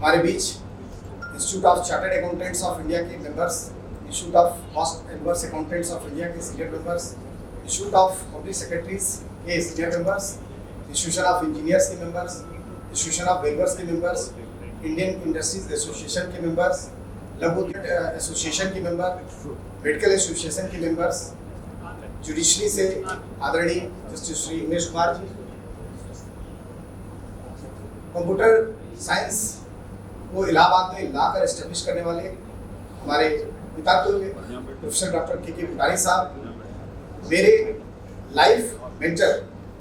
हमारे बीच institute of chartered accountants of India के मेंबर्स, इंस्टीट्यूट ऑफ कॉस्ट एडवर्स अकाउंटेंट्स ऑफ इंडिया के senior members, institute of public secretaries के senior members, institution of engineers के members, institution of welders के members, Indian industries association के members, लघु association के member, medical association के members, judiciary से आदरणीय justice Shri Umesh Kumar ji, computer science को इलाहाबाद में लाकर एस्टेब्लिश करने वाले हमारे पिता प्रोफेसर डॉक्टर के भुटानी साहब, मेरे life mentor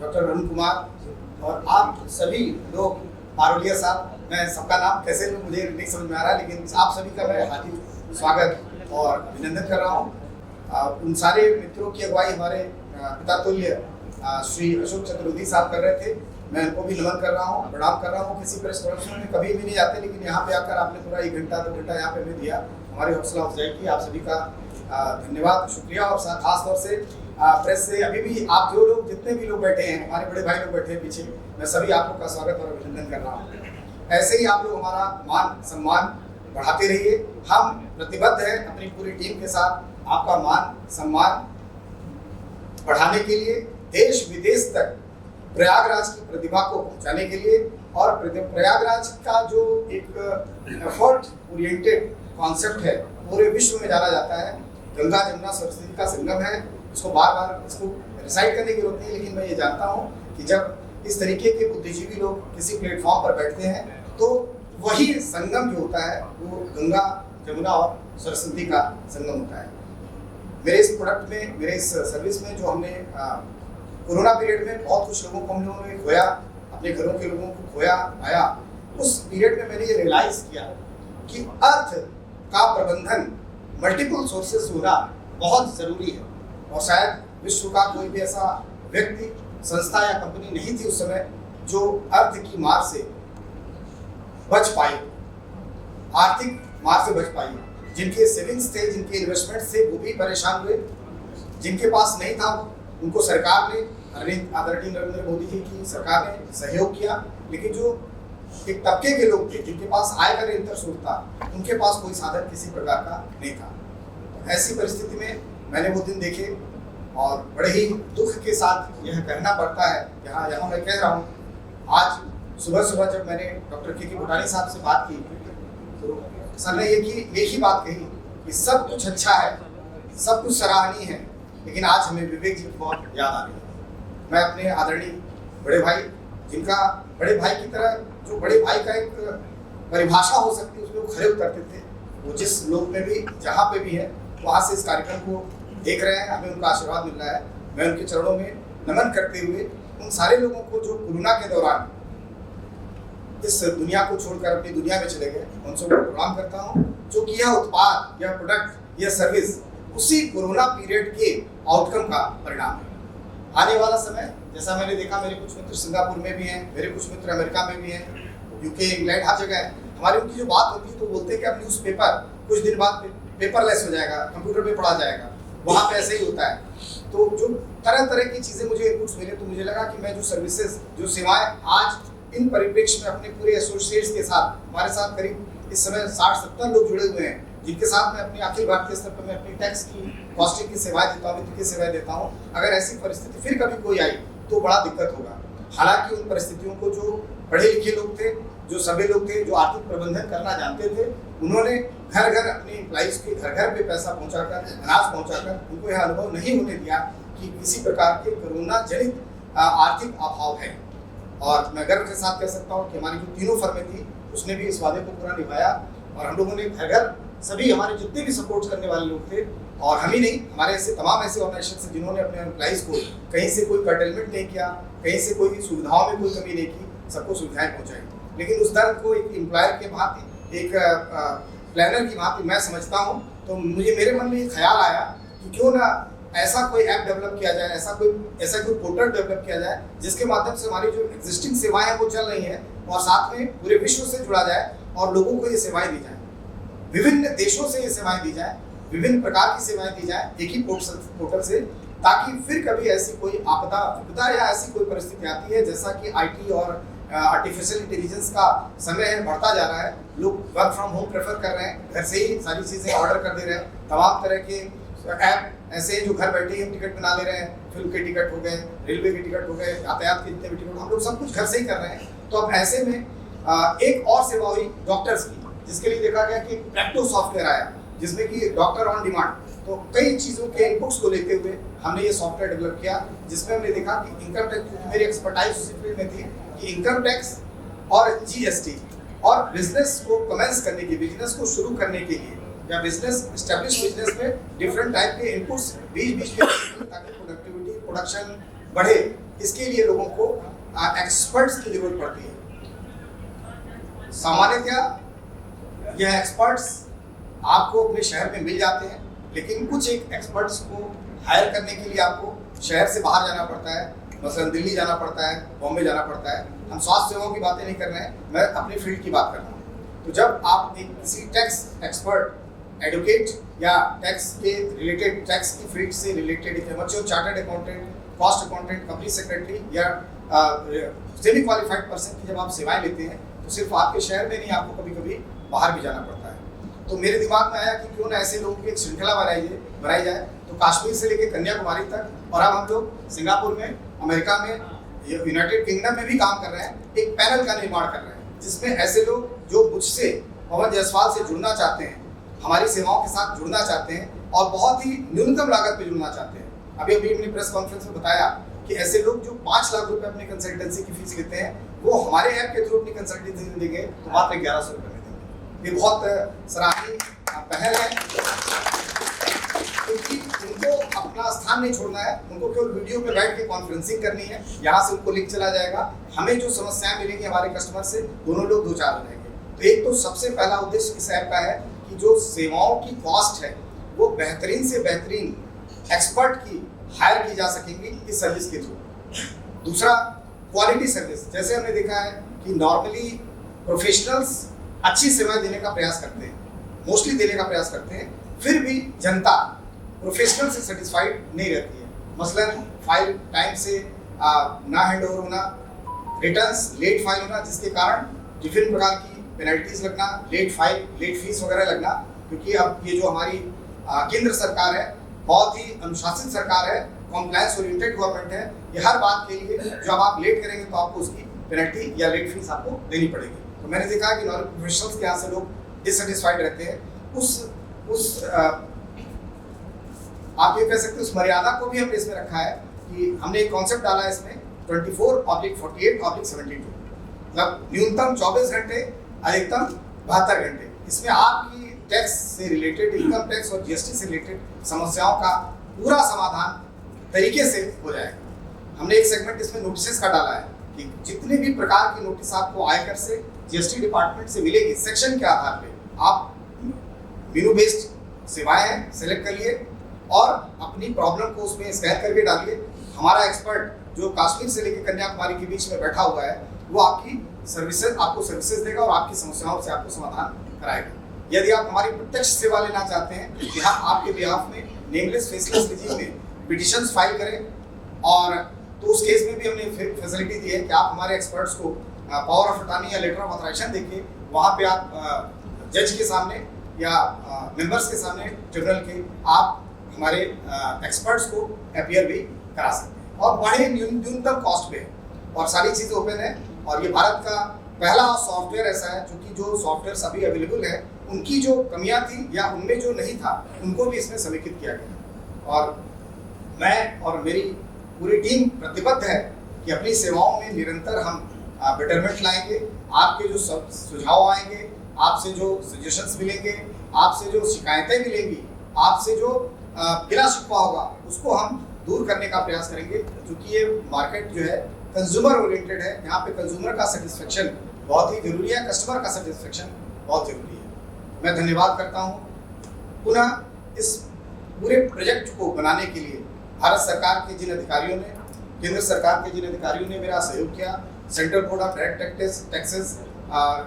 doctor Arun Kumar और आप सभी लोग, पारोलिया साहब, मैं सबका नाम कैसे लूँ मुझे नहीं समझ में आ रहा है, लेकिन आप सभी का मैं हार्दिक स्वागत और अभिनंदन कर रहा हूँ। उन सारे मित्रों की अगुवाई हमारे पिता तुल्य श्री अशोक चतुर्वेदी साहब कर रहे थे, मैं उनको भी नमन कर रहा हूँ, प्रणाम कर रहा हूँ। किसी प्रेस कॉन्फ्रेंस में कभी भी नहीं जाते, लेकिन यहाँ पे आकर आपने पूरा 1 घंटा 2 घंटा यहाँ पे हमें दिया, हमारी हौसला अफजाई की। आप सभी का धन्यवाद, शुक्रिया। और खास तौर से प्रेस से अभी भी आप जो लोग, जितने भी लोग बैठे हैं, हमारे बड़े भाई लोग बैठे हैं पीछे, मैं सभी आप लोग का स्वागत और अभिनंदन कर रहा हूँ। ऐसे ही आप लोग हमारा मान सम्मान बढ़ाते रहिए। हम प्रतिबद्ध हैं अपनी पूरी टीम के साथ आपका मान सम्मान बढ़ाने के लिए, देश विदेश तक प्रयागराज की प्रतिभा को पहुंचाने के लिए। और प्रयागराज का जो एक एफर्ट ओरिएंटेड कॉन्सेप्ट है, पूरे विश्व में जाना जाता है। गंगा जमुना सरस्वती का संगम है, इसको बार बार इसको रिसाइट करने की जरूरत नहीं है, लेकिन मैं ये जानता हूँ कि जब इस तरीके के बुद्धिजीवी लोग किसी प्लेटफॉर्म पर बैठते हैं तो वही संगम जो होता है वो गंगा जमुना और सरस्वती का संगम होता है। मेरे इस प्रोडक्ट में, मेरे इस सर्विस में जो हमने कोरोना पीरियड में बहुत कुछ लोगों को हम लोगों ने खोया, अपने घरों के लोगों को खोया पाया, उस पीरियड में मैंने ये रियलाइज किया कि अर्थ का प्रबंधन, मल्टीपल सोर्सेस होना बहुत ज़रूरी है। और शायद विश्व का कोई भी ऐसा व्यक्ति, संस्था या कंपनी नहीं थी उस समय जो अर्थ की मार से बच पाई, आर्थिक मार से बच पाई। जिनके सेविंग्स थे, जिनके इन्वेस्टमेंट्स थे, वो भी परेशान हुए। जिनके पास नहीं था उनको सरकार ने, आदरणीय नरेंद्र मोदी जी की सरकार ने सहयोग किया, लेकिन जो एक तबके के लोग थे जिनके पास आय का निरंतर स्रोत था, उनके पास कोई साधन किसी प्रकार का नहीं था। तो ऐसी परिस्थिति में मैंने वो दिन देखे और बड़े ही दुख के साथ यह कहना पड़ता है, यहाँ मैं कह रहा हूँ। आज सुबह जब मैंने डॉक्टर के भुटानी साहब से बात की तो सर ने एक ही बात कही कि सब कुछ अच्छा है, सब कुछ सराहनीय है, लेकिन आज हमें विवेक जी बहुत याद आ रही है। मैं अपने आदरणीय बड़े भाई, जिनका बड़े भाई की तरह, जो बड़े भाई का एक परिभाषा हो सकती है, उसमें वो खरे उतरते थे। वो जिस लोक में भी, जहाँ पे भी है, वहाँ से इस कार्यक्रम को देख रहे हैं, हमें उनका आशीर्वाद मिल रहा है। मैं उनके चरणों में नमन करते हुए उन सारे लोगों को जो कोरोना के दौरान इस दुनिया को छोड़कर अपनी दुनिया में चले गए, उनसे प्रणाम करता हूँ। जो कि यह उत्पाद, यह प्रोडक्ट, यह सर्विस उसी कोरोना पीरियड के आउटकम का परिणाम है। आने वाला समय, जैसा मैंने देखा, मेरे कुछ मित्र सिंगापुर में भी हैं, मेरे कुछ मित्र अमेरिका में भी हैं, यूके, इंग्लैंड, हर जगह है। हमारी उनकी जो बात होती है तो बोलते हैं कि अब न्यूज़ पेपर कुछ दिन बाद पेपरलेस हो जाएगा, कंप्यूटर पे पढ़ा जाएगा। वहाँ पे ऐसे ही होता है। तो जो तरह तरह की चीज़ें मुझे इनपुट्स मिले, तो मुझे लगा कि मैं जो सर्विसेज, जो सेवाएं आज इन परिप्रेक्ष्य में अपने पूरे एसोसिएट्स के साथ, हमारे साथ करीब इस समय 60-70 लोग जुड़े हुए हैं, जिनके साथ मैं अपनी अखिल भारतीय स्तर पर मैं अपनी टैक्स की, कॉस्टिंग की सेवाएं देता हूँ, वित्त की सेवाएं देता हूँ। अगर ऐसी परिस्थिति फिर कभी कोई आई तो बड़ा दिक्कत होगा। हालांकि उन परिस्थितियों को जो पढ़े लिखे लोग थे, जो सभी लोग थे, जो आर्थिक प्रबंधन करना जानते थे, उन्होंने घर घर अपने एम्प्लॉइज के घर घर पे पैसा पहुंचाकर, अनाज पहुंचाकर, उनको यह अनुभव नहीं होने दिया कि किसी प्रकार के कोरोना जनित आर्थिक अभाव है। और मैं गर्व के साथ कह सकता हूँ कि हमारी जो तीनों फर्में थी, उसने भी इस वादे को पूरा निभाया। और हम लोगों ने घर घर, सभी हमारे जितने भी सपोर्ट करने वाले लोग थे, और हम ही नहीं, हमारे ऐसे तमाम ऐसे ऑर्गेनाइजेशन जिन्होंने अपने एम्प्लॉइज को कहीं से कोई कर्टेलमेंट नहीं किया, कहीं से कोई सुविधाओं में कोई कमी नहीं की, सबको सुविधाएं पहुँचाई। लेकिन उस दर्द को एक एम्प्लॉयर के भांति, एक प्लानर की भांति मैं समझता हूँ। तो मेरे मन में ये ख्याल आया कि क्यों ना ऐसा कोई ऐप डेवलप किया जाए, ऐसा कोई पोर्टल डेवलप किया जाए, जिसके माध्यम से हमारी जो एग्जिस्टिंग सेवाएं हैं वो चल रही हैं, और साथ में पूरे विश्व से जुड़ा जाए और लोगों को ये सेवाएं दी जाए। विभिन्न देशों से ये सेवाएं दी जाए, विभिन्न प्रकार की सेवाएं दी जाए एक ही पोर्टल से, ताकि फिर कभी ऐसी कोई आपदा या ऐसी कोई परिस्थिति आती है, जैसा कि IT और आर्टिफिशियल इंटेलिजेंस का समय है, बढ़ता जा रहा है। लोग वर्क फ्रॉम होम प्रेफर कर रहे हैं, घर से ही सारी चीज़ें ऑर्डर कर दे रहे हैं। तमाम तरह के ऐप ऐसे हैं जो घर बैठे ही टिकट बना ले रहे हैं। फिल्म के टिकट हो गए, रेलवे के टिकट हो गए, यातायात के जितने भी टिकट, हम लोग सब कुछ घर से ही कर रहे हैं। तो अब ऐसे में एक और सेवा हुई डॉक्टर्स की, जिसके लिए देखा गया कि प्रैक्टो सॉफ्टवेयर आया, जिसमें कि डॉक्टर ऑन डिमांड। तो कई चीज़ों के इनपुट्स को लेते हुए हमने ये सॉफ्टवेयर डेवलप किया, जिसमें हमने देखा कि इनकम टैक्स, मेरी एक्सपर्टाइज उसी फील्ड में थी कि इनकम टैक्स और जीएसटी और बिजनेस को कमेंस करने के, बिजनेस को शुरू करने के लिए या बिजनेस एस्टेब्लिश बिजनेस में डिफरेंट टाइप के इनपुट्स बीच के, ताकि प्रोडक्टिविटी, प्रोडक्शन बढ़े, इसके लिए लोगों को एक्सपर्ट्स की जरूरत पड़ती है। सामान्यतः यह एक्सपर्ट्स आपको अपने शहर में मिल जाते हैं, लेकिन कुछ एक एक्सपर्ट्स को हायर करने के लिए आपको शहर से बाहर जाना पड़ता है। मसलन दिल्ली जाना पड़ता है, बॉम्बे जाना पड़ता है। हम स्वास्थ्य सेवाओं की बातें नहीं कर रहे हैं, मैं अपनी फील्ड की बात कर रहा हूँ। तो जब आप एक किसी टैक्स एक्सपर्ट, एडवोकेट या टैक्स के रिलेटेड, टैक्स की फील्ड से related chartered accountant, cost accountant, company secretary या सेमी क्वालिफाइड पर्सन की जब आप सेवाएं लेते हैं, तो सिर्फ आपके शहर में नहीं, आपको कभी कभी बाहर भी जाना पड़ता है। तो मेरे दिमाग में आया कि क्यों ना ऐसे लोगों की एक श्रृंखला बनाई जाए। तो कश्मीर से लेकर कन्याकुमारी तक, और अब हम लोग सिंगापुर में, अमेरिका में, यूनाइटेड किंगडम में भी काम कर रहे हैं, एक पैनल का निर्माण कर रहे हैं, जिसमें ऐसे लोग जो मुझसे, पवन जायसवाल से जुड़ना चाहते हैं, हमारी सेवाओं के साथ जुड़ना चाहते हैं और बहुत ही न्यूनतम लागत पे जुड़ना चाहते हैं। अभी हमने प्रेस कॉन्फ्रेंस में बताया कि ऐसे लोग जो 5 लाख रुपए अपनी कंसल्टेंसी की फीस लेते हैं, वो हमारे ऐप के थ्रू अपनी कंसल्टेंसी देंगे तो मात्र 1100 रुपये में देंगे। ये बहुत सराहनीय पहल है, क्योंकि उनको अपना स्थान नहीं छोड़ना है, उनको केवल वीडियो पे बैठ के कॉन्फ्रेंसिंग करनी है, यहाँ से उनको लिंक चला जाएगा, हमें जो समस्याएं मिलेंगी हमारे कस्टमर से, दोनों लोग दो चार हो जाएंगे। तो एक तो सबसे पहला उद्देश्य इस ऐप का है कि जो सेवाओं की कॉस्ट है वो बेहतरीन से बेहतरीन एक्सपर्ट की हायर की जा सकेंगी इस सर्विस के थ्रू। दूसरा, क्वालिटी सर्विस। जैसे हमने देखा है कि नॉर्मली प्रोफेशनल्स अच्छी सेवाएं देने का प्रयास करते हैं, मोस्टली देने का प्रयास करते हैं, फिर भी जनता प्रोफेशनल से सेटिस्फाइड नहीं रहती है। मसलन फाइल टाइम से ना हैंड ओवर होना, रिटर्न्स लेट फाइल होना, जिसके कारण विभिन्न प्रकार की पेनल्टीज लगना, लेट फाइल, लेट फीस वगैरह लगना। क्योंकि अब ये जो हमारी केंद्र सरकार है, बहुत ही अनुशासित सरकार है, कॉम्प्लायंस ओरिएंटेड गवर्नमेंट है, ये हर बात के लिए जब आप लेट करेंगे तो आपको उसकी पेनल्टी या लेट फीस आपको देनी पड़ेगी। तो मैंने देखा कि नॉन प्रोफेशनल्स के यहाँ से लोग डिससेटिस्फाइड रहते हैं। आप ये कह सकते हैं उस मर्यादा को भी हमने इसमें रखा है कि हमने एक कॉन्सेप्ट डाला है इसमें 24/48/72, मतलब न्यूनतम 24 घंटे, अधिकतम 72 घंटे। इसमें आपकी टैक्स से रिलेटेड, इनकम टैक्स और जीएसटी से रिलेटेड समस्याओं का पूरा समाधान तरीके से हो जाएगा। हमने एक सेगमेंट इसमें नोटिस का डाला है कि जितने भी प्रकार की नोटिस आपको आयकर से, जीएसटी डिपार्टमेंट से मिलेगी, सेक्शन के आधार पे आप मेनू बेस्ड सेवाएं हैं, सेलेक्ट करिए और अपनी प्रॉब्लम को उसमें स्कैन करके डालिए। हमारा एक्सपर्ट जो कश्मीर से लेकर कन्याकुमारी के बीच में बैठा हुआ है, वो आपको सर्विसेज देगा और आपकी समस्याओं से आपको समाधान कराएगा। यदि आप हमारी प्रत्यक्ष सेवा लेना चाहते हैं कि हम आपके बिहाफ में नेमलेस फेसलेस रिजीम में पिटिशंस फाइल करें, और तो उस केस में भी हमने फैसिलिटी दी है कि आप हमारे एक्सपर्ट्स को पावर ऑफ अटॉर्नी या लेटर ऑफ ऑथराइजेशन देके वहाँ पे आप जज के सामने या मेंबर्स के सामने ट्रिब्यूनल के आप हमारे एक्सपर्ट्स को अपीयर भी करा सकते हैं, और बड़े न्यूनतम कॉस्ट पे है, और सारी चीज़ें ओपन है। और ये भारत का पहला सॉफ्टवेयर ऐसा है जो सॉफ्टवेयर अभी अवेलेबल है, उनकी जो कमियां थी या उनमें जो नहीं था, उनको भी इसमें समेकित किया गया। और मैं और मेरी पूरी टीम प्रतिबद्ध है कि अपनी सेवाओं में निरंतर हम बेटरमेंट लाएंगे। आपके जो सुझाव आएंगे, आपसे जो सजेशंस मिलेंगे, आपसे जो शिकायतें मिलेंगी, आपसे जो गिला शिकवा होगा, उसको हम दूर करने का प्रयास करेंगे। क्योंकि ये मार्केट जो है कंज्यूमर ओरिएंटेड है, यहाँ पे कंज्यूमर का सेटिस्फेक्शन बहुत ही जरूरी है, कस्टमर का सेटिस्फेक्शन बहुत जरूरी है। मैं धन्यवाद करता हूँ पुनः इस पूरे प्रोजेक्ट को बनाने के लिए भारत सरकार के जिन अधिकारियों ने, केंद्र सरकार के जिन अधिकारियों ने मेरा सहयोग किया, central board of direct taxes,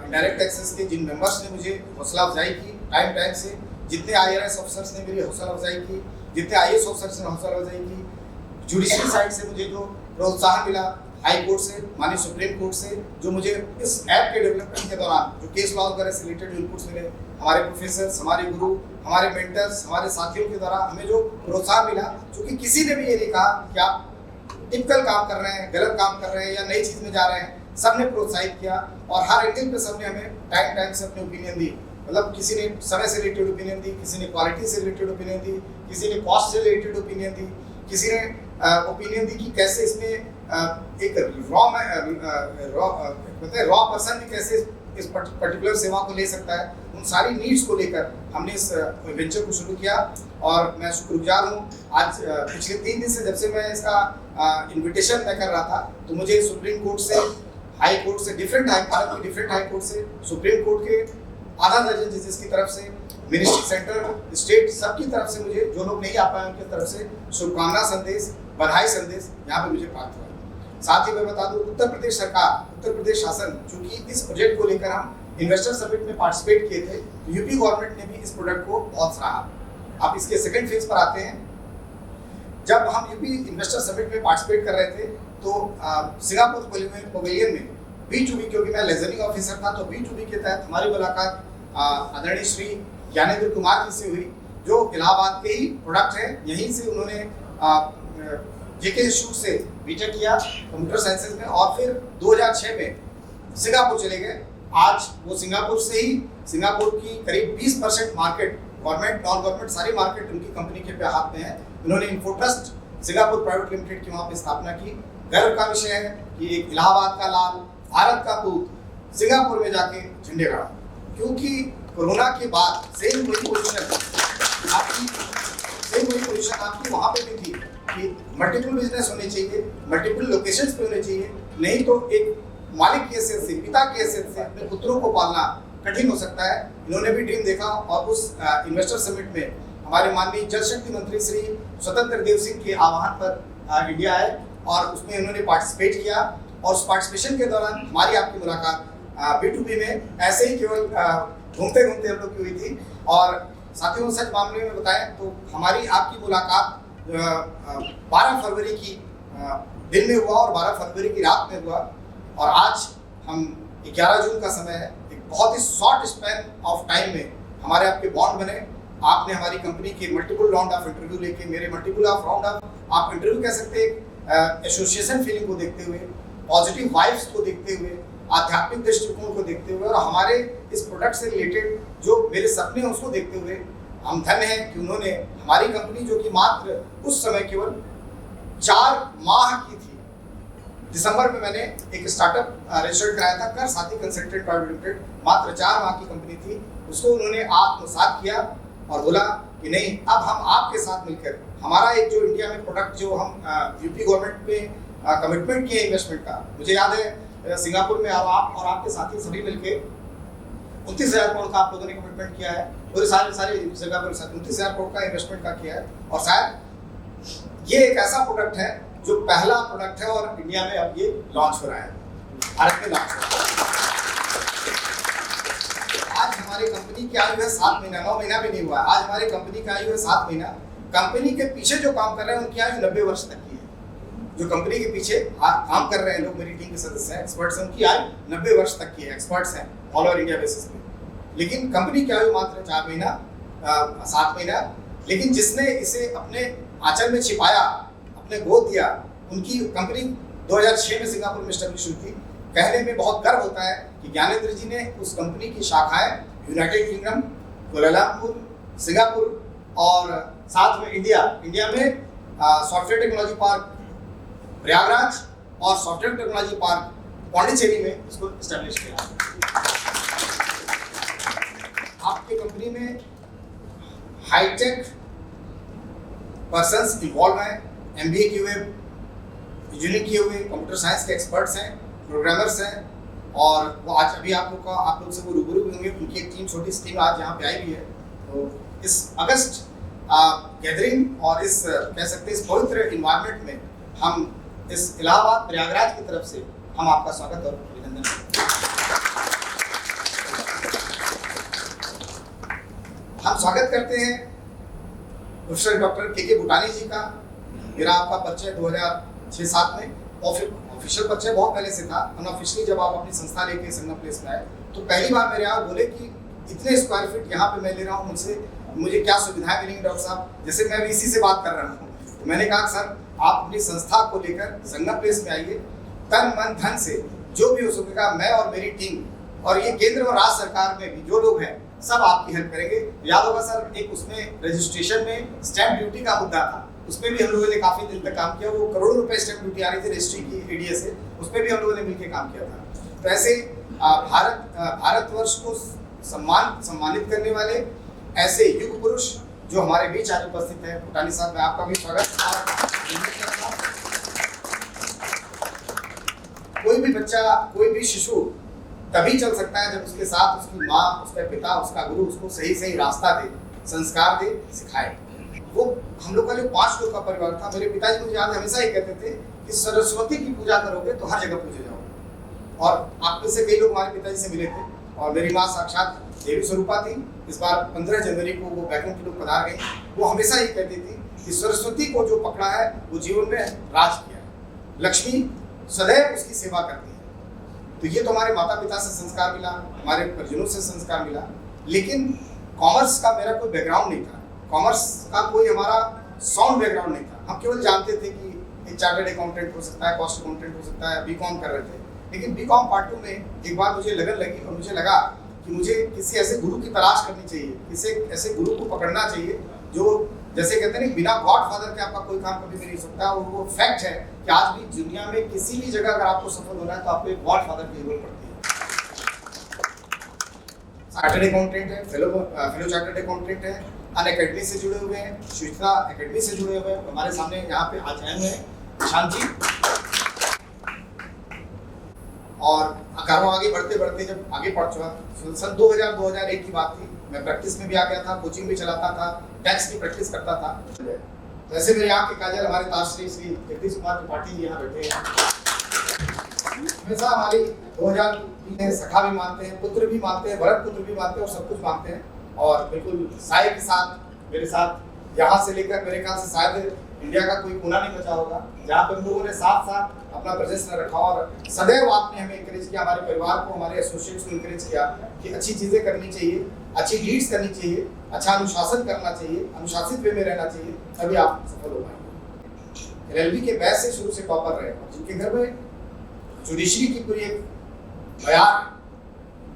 indirect taxes के जिन मेंबर्स ने मुझे हौसला अफजाई की टाइम से, जितने IRS ऑफिसर्स ने मेरी हौसला अफजाई की, जितने IAS ऑफिसर्स ने हौसला अफजाई की, जुडिशरी साइड से मुझे जो प्रोत्साहन मिला, हाई कोर्ट से, माननीय सुप्रीम कोर्ट से, जो मुझे इस ऐप के डेवलपमेंट के दौरान जो केस लॉ वगैरह से रिलेटेड इनपुट्स मिले, हमारे प्रोफेसर्स, हमारे गुरु, हमारे मेंटर्स, हमारे साथियों के द्वारा हमें जो प्रोत्साहन मिला, क्योंकि किसी ने भी ये नहीं कहा कि आप टिपिकल काम कर रहे हैं, गलत काम कर रहे हैं या नई चीज़ में जा रहे हैं। सबने प्रोत्साहित किया और हर एंगल पे सबने हमें टाइम से अपनी ओपिनियन दी। मतलब किसी ने समय से रिलेटेड ओपिनियन दी, किसी ने क्वालिटी से रिलेटेड ओपिनियन दी, किसी ने कॉस्ट से रिलेटेड ओपिनियन दी, किसी ने ओपिनियन दी कि कैसे इसमें एक रॉ पर्सन भी कैसे इस पर्टिकुलर सेवा को ले सकता है। उन सारी नीड्स को लेकर हमने इस वेंचर को शुरू किया और मैं शुक्रगुजार हूँ। आज पिछले 3 दिन से जब से मैं इसका इन्विटेशन मैं कर रहा था, तो मुझे सुप्रीम कोर्ट से, हाई कोर्ट से, भारत की डिफरेंट हाई कोर्ट से, सुप्रीम कोर्ट के आधा दर्जन जजेस की तरफ से, मिनिस्ट्री, सेंटर, स्टेट, सबकी तरफ से मुझे, जो लोग नहीं आ पाए उनकी तरफ से शुभकामना संदेश, बधाई संदेश यहाँ पे मुझे प्राप्त हुआ। साथ ही मैं बता दूं, उत्तर प्रदेश सरकार, उत्तर प्रदेश शासन, चूंकि इस प्रोजेक्ट को लेकर हम इन्वेस्टर समिट में पार्टिसिपेट किए थे, तो यूपी गवर्नमेंट ने भी इस प्रोडक्ट को बहुत सराहा। अब इसके सेकंड फेज पर आते हैं। जब हम यूपी इन्वेस्टर समिट में पार्टिसिपेट कर रहे थे, तो सिंगापुर पवेलियन में B2B, क्योंकि मैं लाइसेंसिंग ऑफिसर था, तो B2B के तहत हमारी मुलाकात आदरणीय श्री ज्ञानेंद्र कुमार जी से हुई, जो इलाहाबाद के ही प्रोडक्ट है। यहीं से उन्होंने JK इंस्टीट्यूट से बीटेक किया कंप्यूटर साइंसेज में, और फिर 2006 में सिंगापुर चले गए। आज वो सिंगापुर से ही, सिंगापुर की करीब 20% मार्केट, गवर्नमेंट, नॉन गवर्नमेंट, सारी मार्केट उनकी कंपनी के हाथ में है। उन्होंने इन्फोट्रस्ट सिंगापुर प्राइवेट लिमिटेड की वहाँ पे स्थापना की। गर्व का विषय है कि एक इलाहाबाद का लाल, भारत का पूत सिंगापुर में जाके झंडे गाड़ा, क्योंकि कोरोना के बाद सेम वही पोजीशन आपकी वहाँ पे भी थी कि मल्टीपल बिजनेस होने चाहिए, मल्टीपल लोकेशंस पे होने चाहिए, नहीं तो एक मालिक की हैसियत से, पिता की हैसियत से अपने पुत्रों को पालना कठिन हो सकता है। इन्होंने भी ड्रीम देखा और उस इन्वेस्टर समिट में हमारे माननीय जल शक्ति मंत्री श्री स्वतंत्र देव सिंह के आह्वान पर इंडिया आए और उसमें उन्होंने पार्टिसिपेट किया। और उस पार्टिसिपेशन के दौरान हमारी आपकी मुलाकात B2B में ऐसे ही केवल घूमते घूमते हम लोग की हुई थी। और साथियों, सच मामले में बताएं तो हमारी आपकी मुलाकात 12 फरवरी की दिन में हुआ और 12 फरवरी की रात में हुआ, और आज हम 11 जून का समय है। एक बहुत ही शॉर्ट स्पैन ऑफ टाइम में हमारे आपके बॉन्ड बने। आपने हमारी कंपनी के मल्टीपल राउंड ऑफ इंटरव्यू लेके, मेरे मल्टीपल ऑफ राउंड ऑफ, आप इंटरव्यू कह सकते हैं, एसोसिएशन फीलिंग को देखते हुए, पॉजिटिव वाइब्स को देखते हुए, आध्यात्मिक दृष्टिकोण को देखते हुए, और हमारे इस प्रोडक्ट से रिलेटेड जो मेरे सपने हैं उसको देखते हुए हम धन्य हैं कि उन्होंने हमारी कंपनी, जो कि मात्र उस समय केवल 4 माह की थी, दिसंबर में मैंने एक स्टार्टअप रजिस्टर्ड कराया था, कर साथी कंसल्टेंट प्राइवेट लिमिटेड, मात्र 4 माह की कंपनी थी, उसको उन्होंने आत्मसात किया और बोला कि नहीं, अब हम आपके साथ मिलकर हमारा एक जो इंडिया में प्रोडक्ट जो हम यूपी गवर्नमेंट में कमिटमेंट किए इन्वेस्टमेंट का, मुझे याद है सिंगापुर में आप और आपके साथी सभी मिलके 29,000 करोड़ का आप लोगों ने कमिटमेंट किया है, पूरे सारे सिंगापुर के साथ 29,000 करोड़ का इन्वेस्टमेंट का किया है। और शायद ये एक ऐसा प्रोडक्ट है जो पहला प्रोडक्ट है और इंडिया में अब ये लॉन्च हो रहा है, भारत में लॉन्च हो रहा है। आज हमारी कंपनी की आयु है 7 महीना, 9 महीना भी नहीं हुआ। आज हमारी कंपनी की आयु है 7 महीना। कंपनी के पीछे जो काम कर रहे हैं उनकी आयु 90 वर्ष तक की है। जो कंपनी के पीछे काम कर रहे हैं लोग, मेरी टीम के सदस्य हैं, एक्सपर्ट्स हैं, उनकी आयु 90 वर्ष तक की है, एक्सपर्ट्स हैं ऑल ओवर इंडिया बेसिस पे। लेकिन कंपनी की आयु मात्र 4 महीना, 7 महीना। लेकिन जिसने इसे अपने आंचल में छिपाया, अपने गोद दिया, उनकी कंपनी 2006 में सिंगापुर में स्टैब्लिश हुई थी। कहने में बहुत गर्व होता है कि ज्ञानेंद्र जी ने उस कंपनी की शाखाएं यूनाइटेड किंगडम, कोलालमपुर, सिंगापुर और साथ में इंडिया में सॉफ्टवेयर टेक्नोलॉजी पार्क प्रयागराज और सॉफ्टवेयर टेक्नोलॉजी पार्क पौंडीचेरी में इसको स्टैब्लिश किया। आपकी कंपनी में हाईटेक पर्सन्स इन्वॉल्व हैं, MBA किए हुए, इंजीनियरिंग किए हुए, कंप्यूटर साइंस के एक्सपर्ट्स हैं, प्रोग्रामर्स हैं, और वो आज अभी आप लोग से वो रूबरू भी होंगे। उनकी एक टीम, छोटी सी टीम आज यहाँ पे आई हुई है। तो इस अगस्त गैदरिंग और इस कह सकते हैं इस पवित्र इन्वायरमेंट में हम इस इलाहाबाद प्रयागराज की तरफ से हम आपका स्वागत और अभिनंदन करते हैं। हम स्वागत करते हैं प्रोफेसर डॉक्टर KK भूटानी जी का। मेरा आपका परिचय 2006-07 में ऑफिशियल परिचय बहुत पहले से था, अनऑफिशियली जब आप अपनी संस्था लेके संगम प्लेस में आए तो पहली बार मेरे यहाँ बोले कि इतने स्क्वायर फीट यहाँ पे मैं ले रहा हूँ, मुझे क्या सुविधाएं मिलेंगी डॉक्टर साहब, जैसे मैं इसी से बात कर रहा हूँ। तो मैंने कहा सर आप अपनी संस्था को लेकर संगम प्लेस में आइए, तन मन धन से जो भी हो सकेगा मैं और मेरी टीम और ये केंद्र और राज्य सरकार में भी जो लोग हैं सब आपकी हेल्प करेंगे। याद होगा सर एक उसमें रजिस्ट्रेशन में स्टैंप ड्यूटी का मुद्दा था, उसमें भी हम लोगों ने काफी दिन तक काम किया, वो करोड़ों रुपए स्टैंप ड्यूटी आ रही थी रजिस्ट्री की एडीए से, उसमें भी हम लोगों ने मिलकर काम किया था। तो ऐसे भारतवर्ष को सम्मानित करने वाले ऐसे युग पुरुष जो हमारे बीच आज उपस्थित है, भूटानी साहब मैं आपका भी स्वागत। कोई भी बच्चा, कोई भी शिशु तभी चल सकता है जब उसके साथ उसकी माँ, उसका पिता, उसका गुरु उसको सही रास्ता दे, संस्कार दे, सिखाए। वो हम लोग का जो 5 लोग का परिवार था, मेरे पिताजी मुझे याद हमेशा ही कहते थे कि सरस्वती की पूजा करोगे तो हर जगह पूजे जाओगे। और आप में से कई लोग हमारे पिताजी से मिले थे और मेरी माँ साक्षात देवी स्वरूपा थी। इस बार 15 जनवरी को वो बैकुंठ लोग पधार गई। वो हमेशा ही कहती थी कि सरस्वती को जो पकड़ा है वो जीवन में राज किया है, लक्ष्मी सदैव उसकी सेवा करती है। तो ये तो हमारे माता पिता से संस्कार मिला, हमारे परिजनों से संस्कार मिला। लेकिन कॉमर्स का मेरा कोई बैकग्राउंड नहीं था, कॉमर्स का कोई हमारा साउंड बैकग्राउंड नहीं था। हम केवल जानते थे कि एक चार्टर्ड अकाउंटेंट हो सकता है, कॉस्ट अकाउंटेंट हो सकता है, बीकॉम कर रहे थे। लेकिन बीकॉम पार्ट 2 में एक बार मुझे लगन लगी और मुझे लगा कि मुझे किसी ऐसे गुरु की तलाश करनी चाहिए, किसी ऐसे गुरु को पकड़ना चाहिए जो जैसे कहते हैं बिना गॉड फादर के आपका कोई काम कभी भी नहीं सकता। और वो फैक्ट है कि आज भी दुनिया में किसी भी जगह अगर आपको सफल होना है तो आपको एक गॉड फादर की जरूरत पड़ती है। चार्टर्ड अकाउंटेंट है, फेलो चार्टर्ड अकाउंटेंट है, अन अकेडमी से जुड़े हुए हैं, सूचना अकेडमी से जुड़े हुए हैं। हमारे सामने यहाँ पे आज आए हुए हैं शांत जी। और आगे बढ़ते जब आगे बढ़ चुका, सन 2001 की बात थी, मैं प्रैक्टिस में भी आ गया था, कोचिंग भी चलाता था, टैक्स की प्रैक्टिस करता था। वैसे मेरे यहाँ के काजल हमारे ताश्री श्री जगदीश कुमार त्रिपाठी यहाँ बैठे हैं। हमेशा हमारी 2003 में सखा भी मानते हैं, पुत्र भी मानते हैं, भरत पुत्र भी मानते हैं और सब कुछ मानते हैं। और बिल्कुल साय के साथ मेरे साथ यहाँ से लेकर मेरे ख्याल से शायद इंडिया का कोई कोना नहीं बचा होगा जहाँ पर हम लोगों ने साथ अपना प्रेजेंस रखा। और सदैव आपने हमें इंकरेज किया, हमारे परिवार को, हमारे एसोसिएट्स को इंकरेज किया कि अच्छी चीज़ें करनी चाहिए, अच्छी डीड्स करनी चाहिए, अच्छा अनुशासन करना चाहिए, अनुशासित वे में रहना चाहिए, तभी आप सफल हो पाएंगे। एलएलबी के बैच से शुरू से टॉपर रहे, जिनके घर में जुडिशरी की पूरी एक बयान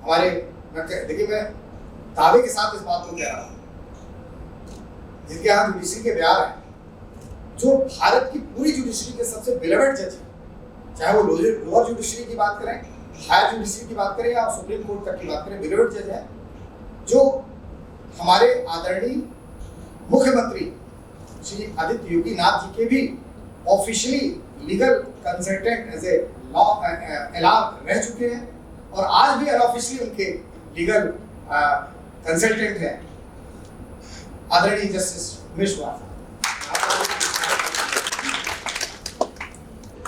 हमारे, देखिए मैं दावे के साथ इस बात को कह रहा हूँ, जिनके यहाँ जुडिशरी के बयान है, जो भारत की पूरी जुडिशरी के सबसे बिलवेड जज है, चाहे वो लोअर जुडिशरी की बात करें, हायर जुडिशरी की बात करें या सुप्रीम कोर्ट तक की बात करें, बिलवेड जज है, जो हमारे आदरणीय मुख्यमंत्री श्री आदित्य योगी नाथ जी के भी officially legal consultant as a law एलान रह चुके हैं और आज भी अनऑफिशियली उनके लीगल कंसल्टेंट हैं आदरणीय जस्टिस उमेश कुमार।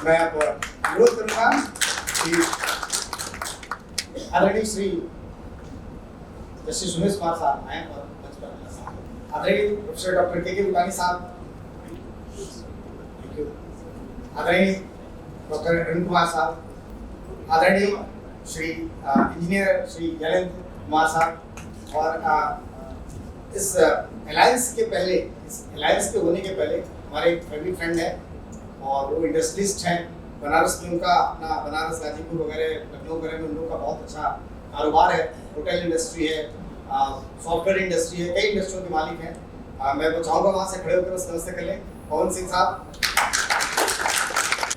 मैं अब अनुरोध करूंगा कि आदरणीय श्री जस्टिस उमेश कुमार साहब आए और मंच पर आदरणीय प्रोफेसर डॉक्टर के भूटानी साहब, आदरणीय डॉक्टर अरुण कुमार साहब, आदरणीय श्री इंजीनियर श्री यलेंद्र कुमार साहब। और इस अलायंस के पहले, इस अलायंस के होने के पहले हमारे एक फैमिली फ्रेंड है और वो इंडस्ट्रियलिस्ट हैं। बनारस में उनका अपना बनारस, गाजीपुर वगैरह, लखनऊ वगैरह में उन लोगों का बहुत अच्छा कारोबार है, होटल इंडस्ट्री है, सॉफ्टवेयर इंडस्ट्री है, कई इंडस्ट्रियों के मालिक हैं। मैं तो चाहूँगा वहाँ से खड़े होकर बस नमस्ते कर लें। पवन सिंह साहब,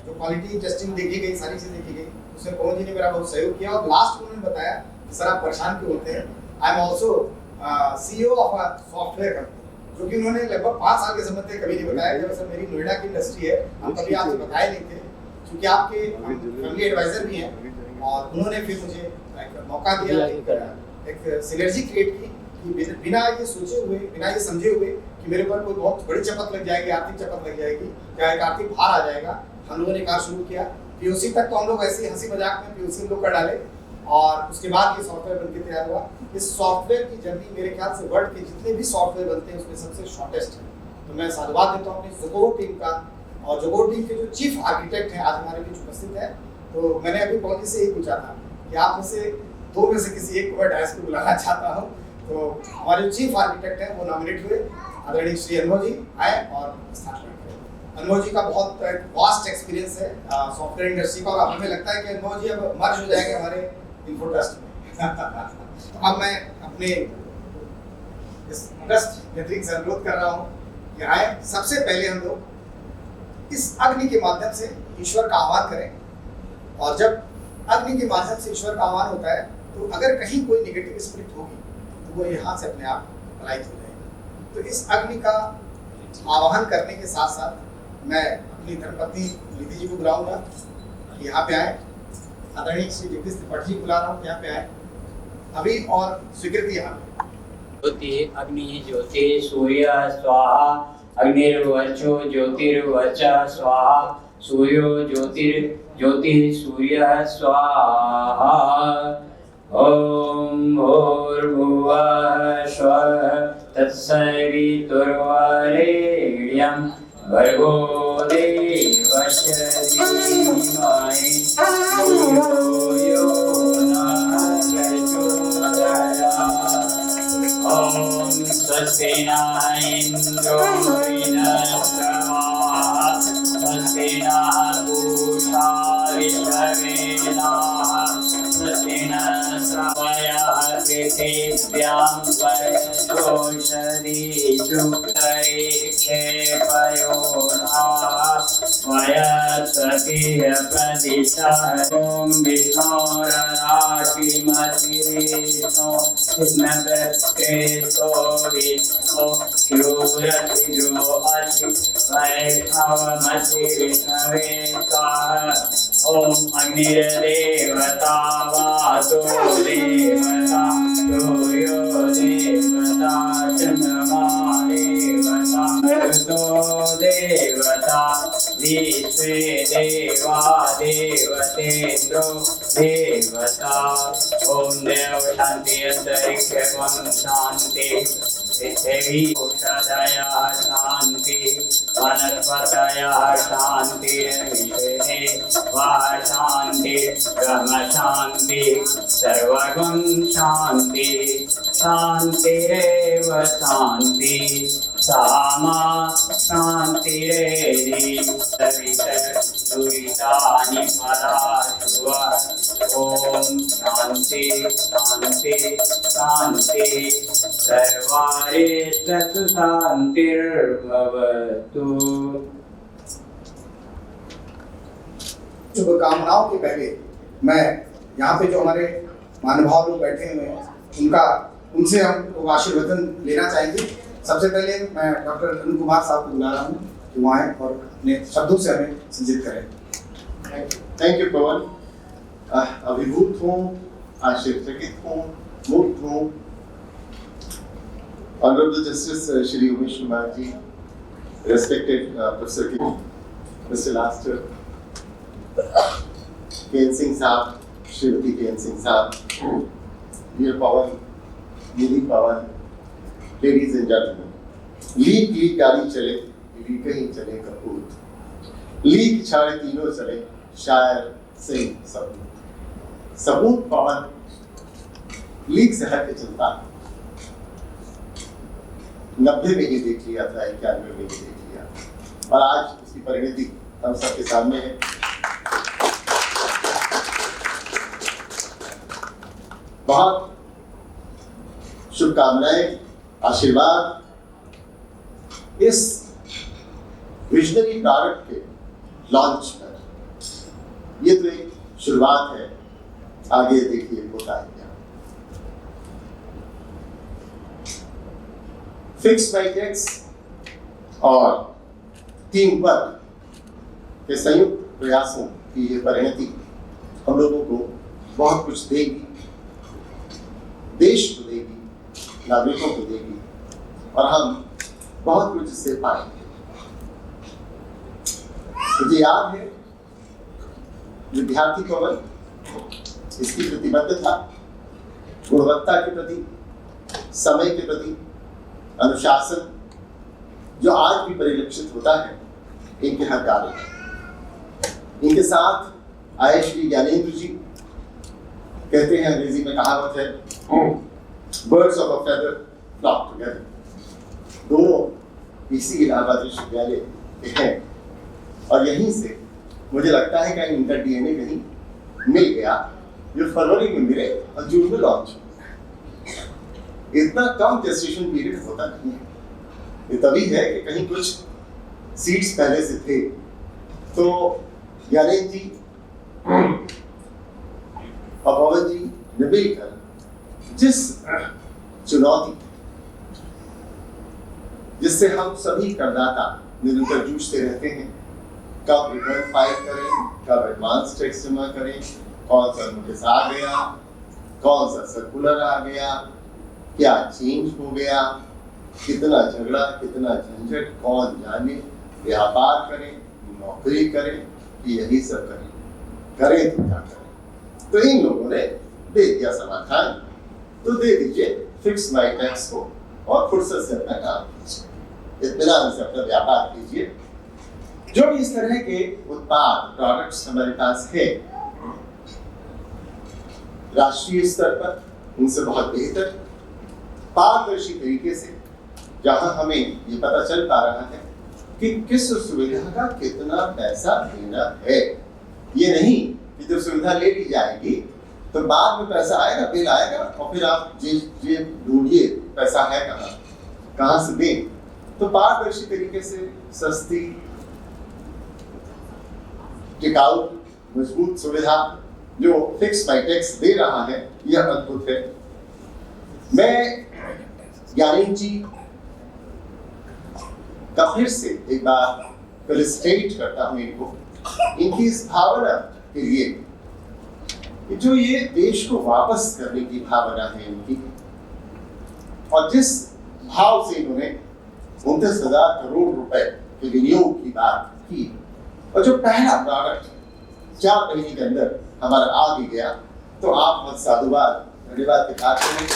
जो क्वालिटी टेस्टिंग देखी गई, सारी चीज़ देखी गई, उसमें पवन जी ने मेरा बहुत सहयोग किया। और लास्ट में उन्होंने बताया कि सर आप परेशान क्यों होते हैं, I am also CEO of a software company, जो कि उन्होंने लगभग 5 साल के समय तक कभी नहीं बताया। जब सर मेरी नोएडा की इंडस्ट्री है, हम कभी आपसे बताए नहीं थे, क्योंकि आपके फैमिली एडवाइजर भी हैं। और उन्होंने फिर मुझे एक मौका दिया, एक सिनर्जी क्रिएट की कि बिना ये सोचे हुए, बिना ये समझे हुए कि मेरे पर कोई बहुत बड़ी चपत लग जाएगी, आर्थिक चपत लग जाएगी या एक आर्थिक भार आ जाएगा, हम लोगों ने कार्य शुरू किया। POC तक तो हम लोग ऐसे हंसी मजाक में POC हम लोग कर डाले और उसके बाद ये सॉफ्टवेयर बनके तैयार हुआ। इस सॉफ्टवेयर की जर्नी मेरे ख्याल से वर्ल्ड के जितने भी सॉफ्टवेयर बनते हैं उसमें सबसे शॉर्टेस्ट है। तो मैं साधुवाद देता हूँ अपनी ज़ुको टीम का और जोगोट टीम के जो चीफ आर्किटेक्ट हैं आज हमारे बीच उपस्थित हैं। तो मैंने अभी पवन जी से यही पूछा था कि आप में से दो में से किसी एक को मैं डायस पे बुलाना चाहता हूँ। तो हमारे जो चीफ आर्किटेक्ट हैं वो नॉमिनेट हुए, आदरणीय श्री अनुभव जी आए और स्थापना करें। अनुभव जी का बहुत वास्ट एक्सपीरियंस है सॉफ्टवेयर इंडस्ट्री का, और हमें लगता है कि अनुभव जी अब मर्ज हो जाएंगे हमारे इन्फोट्रस्ट में। तो अब मैं अपने इस ट्रस्ट नेतृत्व से अनुरोध कर रहा हूँ कि आए। सबसे पहले हम लोग इस अग्नि के माध्यम से ईश्वर का आह्वान करें, और जब अग्नि के माध्यम से ईश्वर का आह्वान होता है तो अगर कहीं कोई नेगेटिव स्पिरिट होगी तो वो यहाँ से अपने आप पलायित हो जाएगी। तो इस अग्नि का आवाहन करने के साथ साथ मैं अपनी धर्मपत्नी निधि जी को बुलाऊंगा कि यहाँ पे आए। आदरणीय श्री जगदीश त्रिपाठी जी बुला रहा हूँ यहाँ पे आए अभी, और स्वीकृति यहाँ पे। ज्योति अग्नि ज्योति सूर्य स्वाहा अग्निर्वचो ज्योतिर्वच स्वाहा सूर्यो ज्योति सूर्य स्वाहा। ओम भूर्भुवः स्वः तत्सवितुर्वरेण्यं भर्गो देवस्य धीमहि धियो यो नः प्रचोदयात्। ओम स्वस्ति न इंद्रो वृणस्पतिः स्वस्ति नः पूषा विश्ववेदाः स्वस्ति नः श्रवयः पृथिव्यां वरदोषधीषु क्षेपयो नः वयस्पतिः प्रदिशः। ॐ विष्णोरराटिमतिविष्णो कृष्णप्रकृतो विष्णो क्षूरतिद्रो असि वैष्णवमसि विष्णवे स्वाहा। ॐ अग्निर्देवता वातो देवता सूर्यो देवता चन्द्रमा देवता मरुतो देवता विश्वे देवा देवतेन्द्रो देवता। ॐ देव शान्ति अन्तरिक्षं शान्ति पृथिवी औषधयः शान्ति वनस्पतयः शान्तिर्विश्वे वाः शान्ति ब्रह्म शान्ति सर्वगुण शान्ति शान्तिरेव शान्ति सामा शान्तिरेधि दुरितानि पराशुव। ॐ शान्ति शान्ति शान्ति सर्वारिष्टसु शान्तिर्भवतु। शुभकामनाओं के पहले मैं यहाँ पे जो हमारे महानुभाव लोग बैठे हुए हैं उनसे हम आशीर्वचन लेना चाहेंगे। सबसे पहले मैं डॉक्टर अरुण कुमार साहब को बुला रहा हूँ कि वो आए और अपने शब्दों से हमें संजित करें। Thank you Pawan. अभिभूत हूँ, आश्चर्यचकित हूँ, मुक्त हूँ। Honourable justice Shri Umesh Kumar ji, respected professor mister लास्टर, केएन सिंह साहब, श्रीमती केएन सिंह साहब, dear Pawan, Nidhi Pawan, ladies and gentleman. लीक गाड़ी चले, लीक कहीं चले कपूत, लीक छाड़े तीनों चले, शायर सिंह सबूत, सबूत पवन लीक से हट के चलता। 90 में ही देख लिया था, 91 में ही देख लिया, और आज उसकी परिणति हम सबके सामने है। बहुत शुभकामनाएं, आशीर्वाद इस विजनरी प्रोडक्ट के लॉन्च पर। ये तो एक शुरुआत है, आगे देखिए होता है क्या। फिक्स बाइटेक्स और टीम वर्क के संयुक्त प्रयासों की ये परिणति हम लोगों को बहुत कुछ देगी, देश को देगी, नागरिकों को देगी, और हम बहुत कुछ इससे पाएंगे। मुझे याद है विद्यार्थी भवन, इसकी प्रतिबद्धता गुणवत्ता के प्रति, समय के प्रति, अनुशासन जो आज भी परिलक्षित होता है, इनके हकदार हैं। इनके साथ आए श्री ज्ञानेंद्र जी। कहते हैं अंग्रेजी में कहावत है, birds of a feather flock together. दोनों इसी इलाहाबाद विश्वविद्यालय के हैं और यहीं से मुझे लगता है कि इनका डीएनए कहीं मिल गया, जो फरवरी में मिले और जून में लॉन्च हो। इतना कम जेस्टेशन पीरियड होता नहीं है। ये तभी है कि कहीं कुछ सीट्स पहले से थे। तो ज्ञानेंद्र जी और पवन जी ने मिलकर जिस चुनौती जिससे हम सभी करदाता निरंतर जूझते रहते हैं, कब रिटर्न फाइल करें, कब एडवांस टैक्स जमा करें, कौन सा नोटिस आ गया, कौन सा सर्कुलर आ गया, क्या चेंज हो गया, कितना झगड़ा, कितना झंझट, कौन जाने, व्यापार करें, नौकरी करें कि यही सब करें, करें तो क्या करें। तो इन लोगों ने दे दिया समाधान, तो दे दीजिए फिक्स माई टैक्स को और फुर्सत से अपना काम कीजिए, इत्मीनान से अपना व्यापार कीजिए। जो भी इस तरह के उत्पाद प्रोडक्ट्स हमारे पास है राष्ट्रीय स्तर पर, उनसे बहुत बेहतर पारदर्शी तरीके से, जहां हमें ये पता चल पा रहा है कि किस सुविधा का कितना पैसा देना है। ये नहीं कि जब सुविधा ले ली जाएगी तो बाद में पैसा आएगा, बिल आएगा और फिर आप जे ढूंढिए पैसा है कहाँ से दें। तो पारदर्शी तरीके से सस्ती, टिकाऊ, मजबूत सुविधा जो फिक्स बाय टैक्स दे रहा है, यह अद्भुत है। मैं ज्ञानेंद्र जी का फिर से एक बार फेलिसिटेट करता हूं इनको, इनकी इस भावना के लिए कि जो ये देश को वापस करने की भावना है इनकी, और जिस भाव से इन्होंने 29,000 करोड़ रुपए के विनियोग की बात की, और जो पहला प्रोडक्ट 4 महीने के अंदर हमारा आ भी गया, तो आप बहुत साधुवाद धन्यवाद के साथ हैं।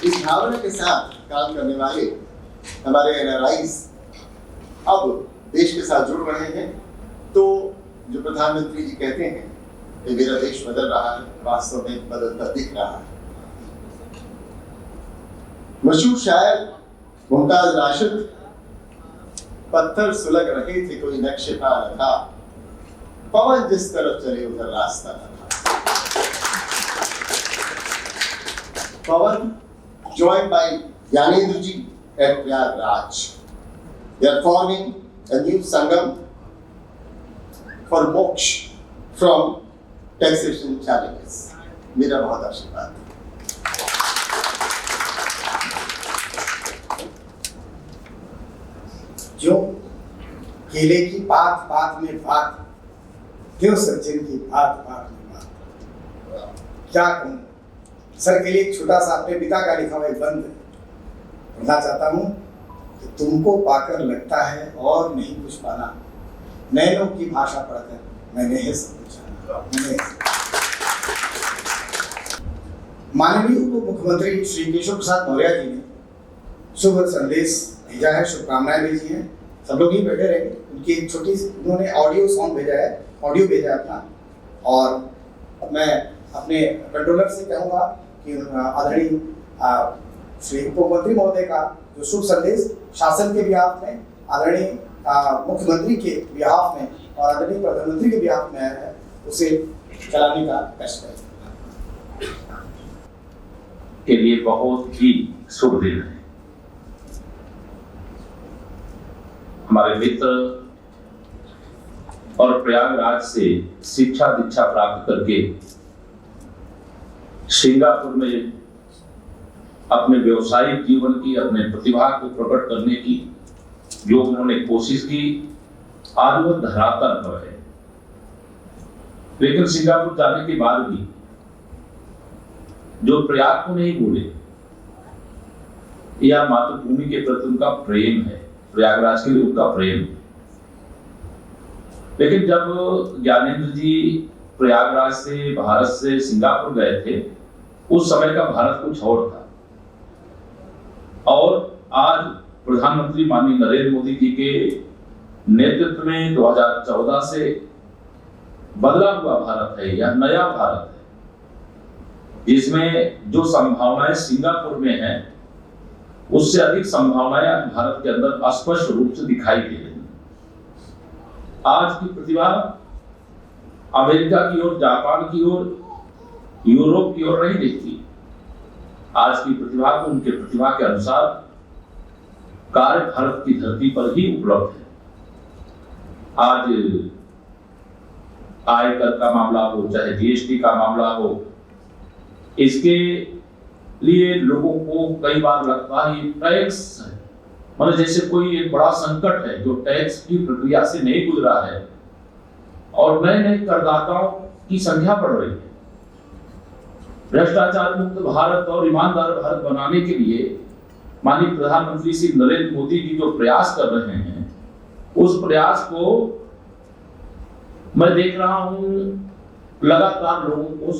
इस भावना के साथ काम करने वाले हमारे एनआरआईज अब देश के साथ जुड़ रहे हैं। तो जो प्रधानमंत्री जी कहते हैं कि मेरा देश बदल रहा है, वास्तव में बदलता दिख रहा है। मशहूर शायर मुमताज राशिद, पत्थर सुलग रहे थे कोई नक्शे पा न था, पवन जिस तरफ चले उधर रास्ता न था। पवन joined by Gyanendra ji at Prayagraj. They are forming a new Sangam for moksha from taxation challenges. मेरा बहुत आशीर्वाद। जो केले की पात पात में बात, क्यों सज्जन की बात बात में बात, क्या कहूँ सर के लिए एक छोटा सा अपने पिता का लिखा हुआ एक बंद पढ़ना चाहता हूँ कि तुमको पाकर लगता है और नहीं कुछ पाना, नैनों की भाषा पढ़कर मैंने है सब कुछ जाना। माननीय उप मुख्यमंत्री श्री केशव प्रसाद मौर्य जी ने शुभ संदेश भेजा है, शुभकामनाएं भेजी हैं। सब लोग ही बैठे रहेंगे, उनकी एक छोटी सी उन्होंने ऑडियो सॉन्ग भेजा है, ऑडियो भेजा है अपना। और मैं अपने कंट्रोलर से कहूँगा कि आदरणीय श्री उप मुख्यमंत्री महोदय का जो शुभ संदेश शासन के बिहाफ में, आदरणीय मुख्यमंत्री के बिहाफ में और आदरणीय प्रधानमंत्री के बिहाफ में आया है, उसे चलाने का कष्ट करें। के लिए बहुत ही शुभ दिन है। हमारे मित्र और प्रयागराज से शिक्षा दीक्षा प्राप्त करके सिंगापुर में अपने व्यवसायिक जीवन की, अपने प्रतिभा को प्रकट करने की जो उन्होंने कोशिश की, आज वो धरातल पर है। लेकिन सिंगापुर जाने के बाद भी जो प्रयाग को नहीं भूले, यह मातृभूमि के प्रति उनका प्रेम है, प्रयागराज के लिए उनका प्रेम है। लेकिन जब ज्ञानेंद्र जी प्रयागराज से, भारत से सिंगापुर गए थे, उस समय का भारत कुछ और था। और आज प्रधानमंत्री माननीय नरेंद्र मोदी जी के नेतृत्व में 2014 से बदला हुआ भारत है, यह नया भारत है, जिसमें जो संभावनाएं सिंगापुर में हैं उससे अधिक संभावनाएं आज भारत के अंदर स्पष्ट रूप से दिखाई दे रही हैं। आज की प्रतिभा अमेरिका की ओर, जापान की ओर, यूरोप की ओर नहीं देखती। आज की प्रतिभा को उनके प्रतिभा के अनुसार कार्य भारत की धरती पर ही उपलब्ध है। आज आयकर का मामला हो, चाहे जीएसटी का मामला हो, इसके लिए लोगों को कई बार लगता है टैक्स है, मतलब जैसे कोई एक बड़ा संकट है जो टैक्स की प्रक्रिया से नहीं गुजरा है और नए नए करदाताओं की संख्या बढ़ रही है। भ्रष्टाचार मुक्त भारत और ईमानदार भारत बनाने के लिए माननीय प्रधानमंत्री श्री नरेंद्र मोदी जी जो प्रयास कर रहे हैं, उस प्रयास को मैं देख रहा हूं लगातार लोगों को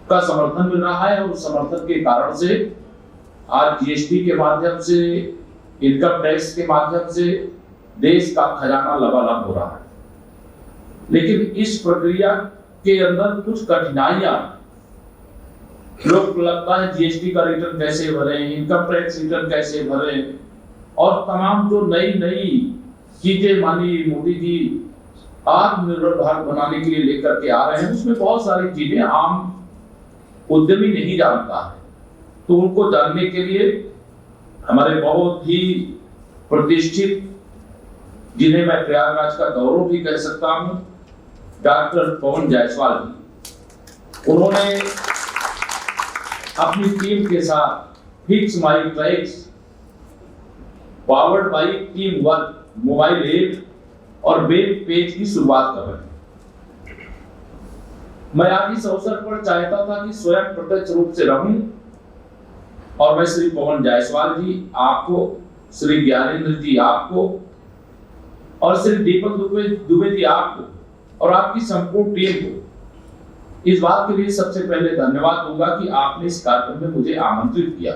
का समर्थन मिल रहा है और उस समर्थन के कारण से आज जीएसटी के माध्यम से, इनकम टैक्स के माध्यम से देश का खजाना लबालब हो रहा है। लेकिन इस प्रक्रिया के अंदर कुछ कठिनाइयां, लोग को लगता है जीएसटी का रिटर्न कैसे भरें, इनकम टैक्स रिटर्न कैसे भरें, और तमाम जो नई नई चीजें माननीय मोदी जी आत्मनिर्भर भारत बनाने के लिए लेकर के आ रहे हैं, उसमें बहुत सारी चीजें आम उद्यमी नहीं जानता है। तो उनको जानने के लिए हमारे बहुत ही प्रतिष्ठित, जिन्हें मैं प्रयागराज का गौरव भी कह सकता हूं, डॉक्टर पवन जायसवाल जी, उन्होंने अपनी टीम के साथ fix my tracks powered by team work mobile app और वेब पेज की शुरुआत कर रहे हैं। मैं आज इस अवसर पर चाहता था कि स्वयं प्रत्यक्ष रूप से रहूं और मैं श्री पवन जायसवाल जी आपको, श्री ज्ञानेंद्र जी आपको और श्री दीपक दुबे जी आपको और आपकी संपूर्ण टीम को इस बात के लिए सबसे पहले धन्यवाद दूंगा कि आपने इस कार्यक्रम में मुझे आमंत्रित किया।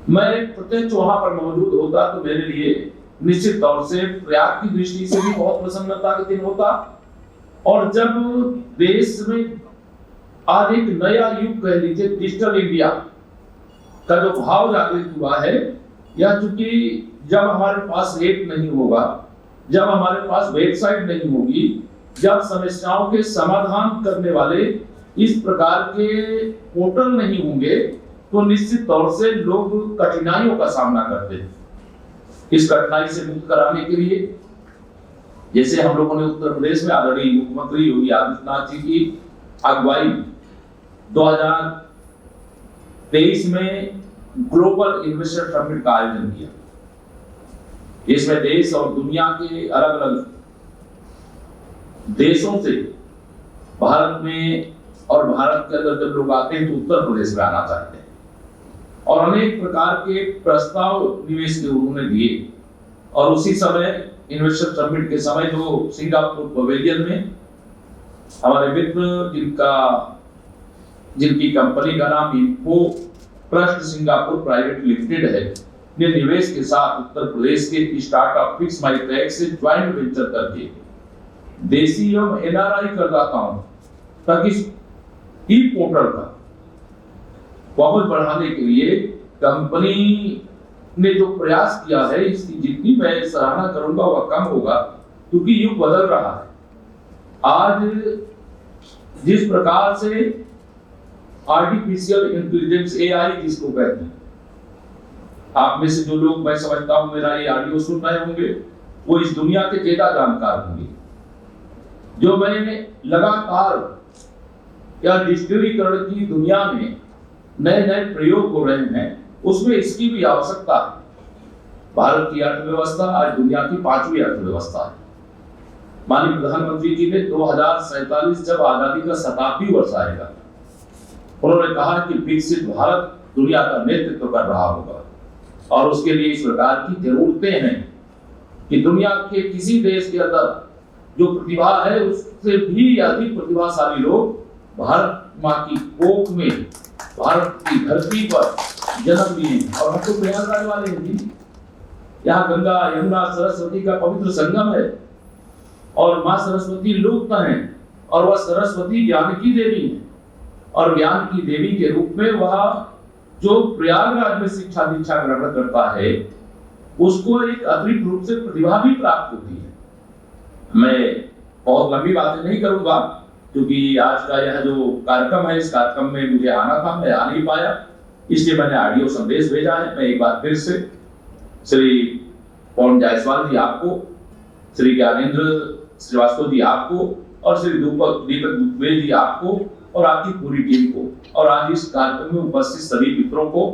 मैं प्रत्यक्ष वहां पर मौजूद होता तो मेरे लिए निश्चित तौर से प्रयाग की दृष्टि से भी बहुत प्रसन्नता का दिन होता। और जब देश में आज एक नया युग कह लीजिए डिजिटल इंडिया का जो भाव जागृत हुआ है, या चूंकि जब हमारे पास ऐप नहीं होगा, जब हमारे पास वेबसाइट नहीं होगी, जब समस्याओं के समाधान करने वाले इस प्रकार के पोर्टल नहीं होंगे, तो निश्चित तौर से लोग कठिनाइयों का सामना करते हैं। इस कठिनाई से मुक्त कराने के लिए जैसे हम लोगों ने उत्तर प्रदेश में आदरणीय मुख्यमंत्री योगी आदित्यनाथ जी की अगुवाई 2023 में ग्लोबल इन्वेस्टर समिट का आयोजन किया। इसमें देश और दुनिया के अलग अलग देशों से भारत में और भारत के अंदर जब लोग आते हैं तो उत्तर प्रदेश में आना चाहते हैं, और अनेक प्रकार के प्रस्ताव निवेश के उन्होंने दिए। और उसी समय इन्वेस्टर समिट के समय जो सिंगापुर पवेलियन में हमारे मित्र जिनकी कंपनी का नाम info trust Singapore private limited है, ने निवेश के साथ उत्तर प्रदेश के स्टार्टअप फिक्स माई ट्रैक्स से ज्वाइंट वेंचर करके देशी एवं एनआरआई करदाताओं तक इस ई पोर्टल का पहुंच बढ़ाने के लिए कंपनी ने जो प्रयास किया है, इसकी जितनी मैं सराहना करूंगा वह कम होगा, क्योंकि युग बदल रहा है। आज जिस प्रकार से आर्टिफिशियल इंटेलिजेंस एआई जिसको कहते हैं, आप में से जो लोग मैं समझता हूं मेरा ये ऑडियो सुन रहे होंगे वो इस दुनिया के ज्यादा जानकार होंगे। जो मैंने लगातार या डिजिटलीकरण की दुनिया में नए नए प्रयोग हो रहे हैं, उसमें इसकी भी आवश्यकता है। भारत की अर्थव्यवस्था आज दुनिया की 5वीं अर्थव्यवस्था है। माननीय प्रधानमंत्री जी ने 2047 जब आजादी का 70वां वर्ष आएगा, उन्होंने कहा कि विकसित भारत दुनिया का नेतृत्व कर रहा होगा, और उसके लिए इस प्रकार की जरूरतें हैं कि दुनिया के किसी देश के अंदर जो प्रतिभा है उससे भी अधिक प्रतिभाशाली लोग भारत माँ की कोख में, भारत की धरती पर जन्म लिए और हम तो प्रयागराज वाले हैं जी। यहाँ गंगा यमुना सरस्वती का पवित्र संगम है और माँ सरस्वती लुप्त हैं और वह सरस्वती ज्ञान की देवी है और ज्ञान की देवी के रूप में वह जो प्रयागराज में शिक्षा दीक्षा ग्रहण करता है उसको एक अतिरिक्त रूप से प्रतिभा भी प्राप्त होती है। मैं बहुत लंबी बातें नहीं करूंगा क्योंकि आज का यह जो कार्यक्रम है इस कार्यक्रम में मुझे आना था, मैं आ नहीं पाया, इसलिए मैंने ऑडियो संदेश भेजा है। मैं एक बार फिर से श्री पवन जायसवाल जी आपको, श्री ज्ञानेंद्र श्रीवास्तव जी आपको और श्री दीपक दुबे जी आपको और आपकी पूरी टीम को और आज इस कार्यक्रम में उपस्थित सभी मित्रों को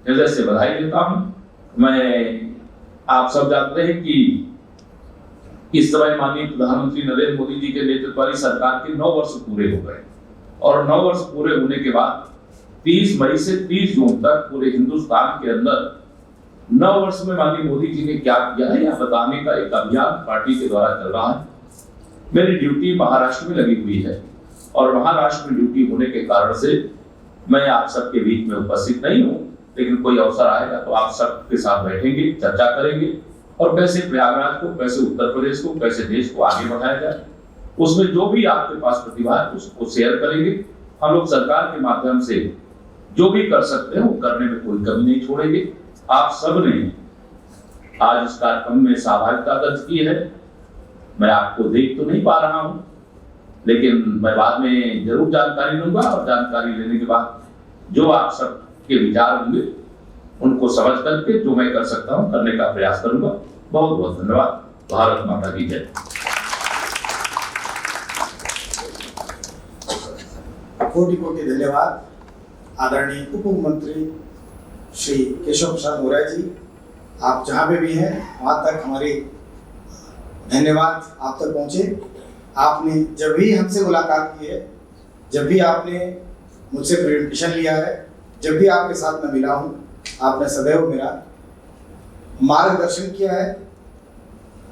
हृदय से बधाई देता हूं। मैं आप सब जानते हैं कि इस समय माननीय प्रधानमंत्री नरेंद्र मोदी जी के नेतृत्व वाली सरकार के 9 वर्ष पूरे हो गए और 9 वर्ष पूरे होने के बाद 30 मई से 30 जून तक पूरे हिंदुस्तान के अंदर 9 वर्ष में माननीय मोदी जी ने क्या किया है यह बताने का एक अभियान पार्टी के द्वारा चल रहा है। मेरी ड्यूटी महाराष्ट्र में लगी हुई है और महाराष्ट्र में ड्यूटी होने के कारण से मैं आप सबके बीच में उपस्थित नहीं हूँ, लेकिन कोई अवसर आएगा तो आप सबके साथ बैठेंगे, चर्चा करेंगे और कैसे प्रयागराज को, कैसे उत्तर प्रदेश को, कैसे देश को आगे बढ़ाया जाए। उसमें जो भी आपके पास प्रतिभा है उसको शेयर करेंगे। हम लोग सरकार के माध्यम से जो भी कर सकते हैं वो करने में कोई कमी नहीं छोड़ेंगे। आप सब ने आज इस कार्यक्रम में सहभागिता दर्ज की है। मैं आपको देख तो नहीं पा रहा हूं, लेकिन मैं बाद में जरूर जानकारी लूंगा और जानकारी लेने के बाद जो आप सबके विचार होंगे उनको समझ करके जो मैं कर सकता हूं करने का प्रयास करूंगा। बहुत बहुत धन्यवाद। भारत माता की जय। कोटि कोटि धन्यवाद आदरणीय उप मुख्यमंत्री श्री केशव प्रसाद मौर्य जी। आप जहाँ पे भी हैं वहाँ तक हमारे धन्यवाद आप तक पहुँचे। आपने जब भी हमसे मुलाकात की है, जब भी आपने मुझसे प्रेजेंटेशन लिया है, जब भी आपके साथ मैं मिला हूँ, आपने सदैव मेरा मार्गदर्शन किया है।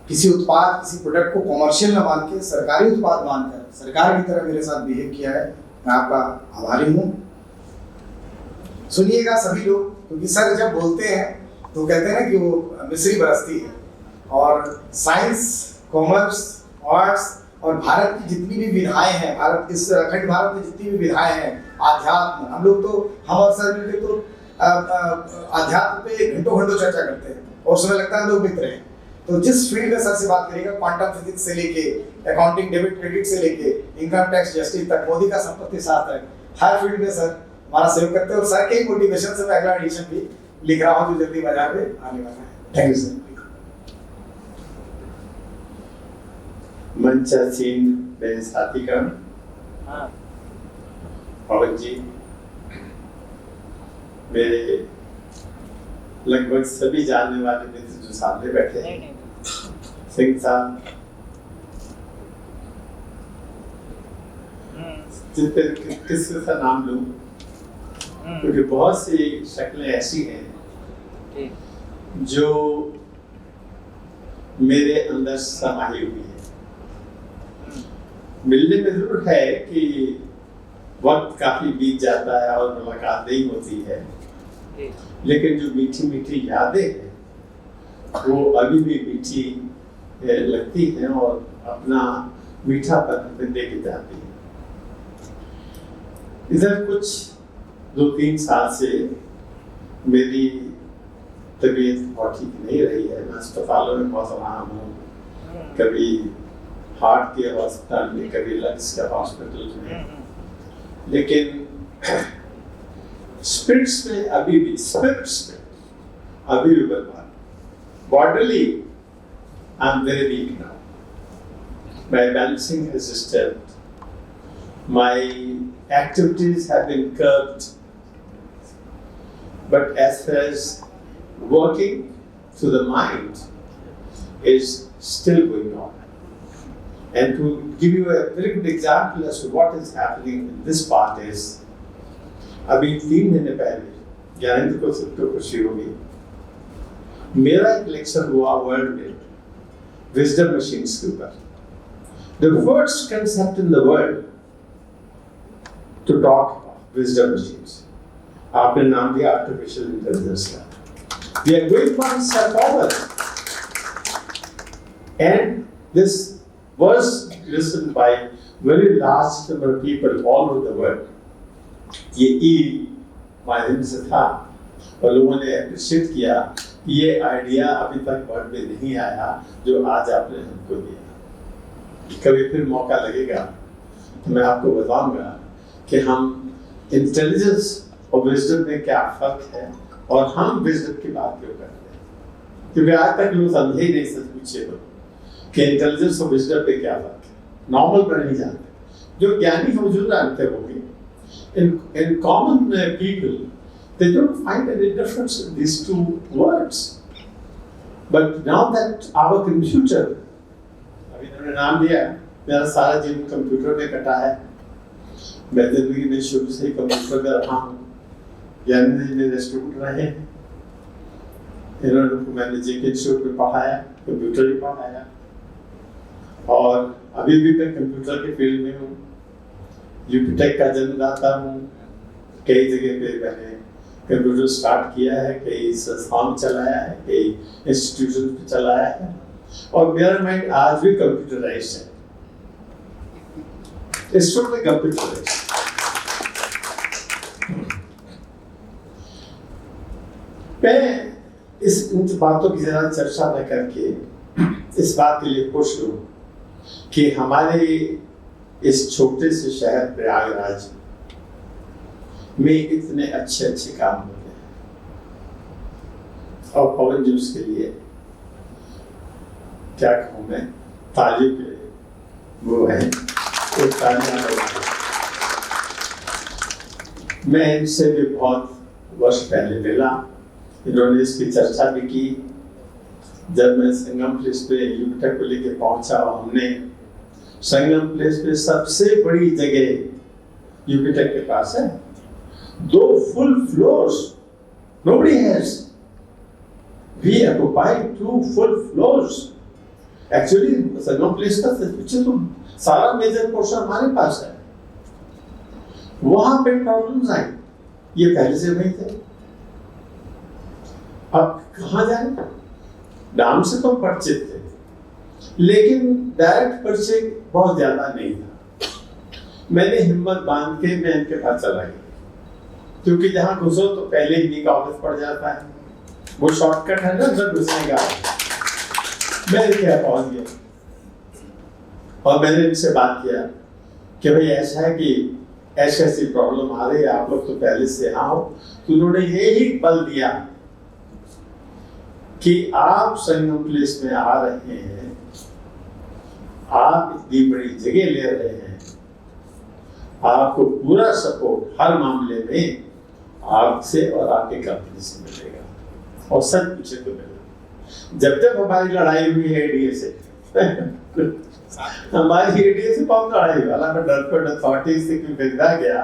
किसी उत्पाद, किसी प्रोडक्ट को कॉमर्शियल न मान के सरकारी उत्पाद मानकर सरकार की तरह मेरे साथ बिहेव किया है। मैं आपका आभारी हूँ। सुनिएगा सभी लोग, क्योंकि सर जब बोलते हैं तो कहते हैं ना कि वो मिस्री बरसती है और साइंस, कॉमर्स, आर्ट्स और भारत की जितनी भी विधाएं हैं, भारत इस अखंड भारत में जितनी भी विधाएं हैं, आध्यात्म, हम लोग तो हम और सर मिलकर तो आध्यात्म पे घंटों घंटों चर्चा करते हैं और समय लगता है लोग मित्र हैं। तो जिस फील्ड में सर से बात करेगा, क्वांटम फिजिक्स से लेके अकाउंटिंग, डेबिट क्रेडिट से लेके इनकम टैक्स, जस्टिस तक, मोदी का संपत्ति साथ तक, हर फील्ड में सर हमारा सहयोग करते हैं और सर के ही मोटिवेशन से मैं अगला एडिशन भी लिख रहा हूँ जो जल्दी बाजार में आने वाला है। Thank you sir. मंचासीन मेरे साथीगण, पवन जी, मेरे लगभग सभी जानने वाले मित्र जो सामने बैठे हैं, सिंह साहब, जिन पे किसी का नाम लूं क्योंकि बहुत सी शक्लें ऐसी हैं जो मेरे अंदर समाई हुई है। मिलने में जरूर है कि वक्त काफी बीत जाता है और मुलाकात नहीं होती है, लेकिन जो मीठी मीठी यादें हैं वो अभी भी मीठी लगती हैं और अपना मीठापन लेके जाती है। इधर कुछ 2-3 साल से मेरी तबीयत बहुत ठीक नहीं रही है। मैं अस्पतालों में बहुत रहा हूँ, कभी हार्ट के हॉस्पिटल में, कभी लंग्स के हॉस्पिटल में, लेकिन स्पिरिट्स में अभी भी बलवान। Bodily, I'm very weak now. My balancing has disturbed. My activities have been curbed. But as far as working through the mind is still going on. And to give you a very good example as to what is happening in this part is, अभी 3 महीने पहले ज्ञानेंद्र को सबको खुशी होगी, मेरा एक lecture हुआ वर्ल्ड में विजडम मशीन्स के ऊपर। The first concept in the world to talk about wisdom machines. आपने नाम दिया आर्टिफिशियल इंटेलिजेंस का। We are going for a step forward. And this was listened by very large number of people all over the world. ये ई माध्यम से था और लोगों ने अप्रिशिएट किया कि ये आइडिया अभी तक वर्ड में नहीं आया जो आज आपने हमको दिया। कभी फिर मौका लगेगा तो मैं आपको बताऊंगा कि हम इंटेलिजेंस और विजडम में क्या फर्क है और हम विजडम की बात क्यों करते हैं, क्योंकि आज तक लोग समझे ही नहीं सच पूछे तो कि इंटेलिजेंस और विजडम में क्या फर्क है, नॉर्मल पर नहीं जानते। जो ज्ञानी मौजूद जानते होंगे, in common people, they don't find any difference in these two words. But now that our computer, अभी इन्होंने नाम दिया, मेरा सारा जीवन कंप्यूटर में कटा है। मैं जिंदगी में शुरू से ही कंप्यूटर में रहा हूँ। ज्ञानी जी मेरे स्टूडेंट रहे हैं। इन्होंने मैंने जेके इंस्टीट्यूट में पढ़ाया, कंप्यूटर ही पढ़ाया और अभी भी मैं कंप्यूटर के फील्ड में हूँ। यूपीटेक का जन्मदाता हूँ। कई जगह पे मैंने कंप्यूटर स्टार्ट किया है, कई संस्थान चलाया है, कई इंस्टीट्यूशन पे चलाया है और मेरा माइंड आज भी कंप्यूटराइज्ड है। में कंप्यूटराइज्ड। मैं इन बातों की जरा चर्चा न करके इस बात के लिए खुश हूँ कि हमारे इस छोटे से शहर प्रयागराज में इतने अच्छे अच्छे काम होते हैं और पवन जी उसके लिए क्या कहूँ मैं, ताली पे वो है एक तालियां। मैं इनसे भी बहुत वर्ष पहले मिला, इन्होंने इसकी चर्चा भी की। जब मैं संगम प्लेस पे यूपीटेक को लेके पहुंचा, हमने संगम प्लेस पे सबसे बड़ी जगह यूपीटेक के पास है, 2 full floors, nobody has. We occupied 2 full floors. Actually Sangam place का पीछे तो सारा मेजर पोर्शन हमारे पास है। वहां पे प्रॉब्लम्स आई, ये पहले से नहीं थे। अब कहाँ जाए? नाम से तो परिचित थे लेकिन डायरेक्ट परिचय बहुत ज्यादा नहीं था। मैंने हिम्मत बांध के मैं इनके पास चला गया, क्योंकि जहां घुसो तो पहले ही इन्हीं का ऑफिस पड़ जाता है, वो शॉर्टकट है ना जब घुसने का। मैं इनके यहाँ पहुंच गया और मैंने इनसे बात किया कि भाई ऐसा है कि ऐसी ऐसी प्रॉब्लम आ रही है, आप लोग तो पहले से यहाँ हो। तो उन्होंने यही बल दिया कि आप संगम प्लेस में आ रहे हैं, आप इतनी बड़ी जगह ले रहे हैं, आपको पूरा सपोर्ट हर मामले में आपसे और आपके कंपनी से मिलेगा। और सच पूछे तो मिलेगा। जब तक हमारी लड़ाई हुई है एडीए से हमारी एडीए से बहुत लड़ाई हुई, हालांकि डरपोर्ट अथॉरिटी से क्यों खरीदा गया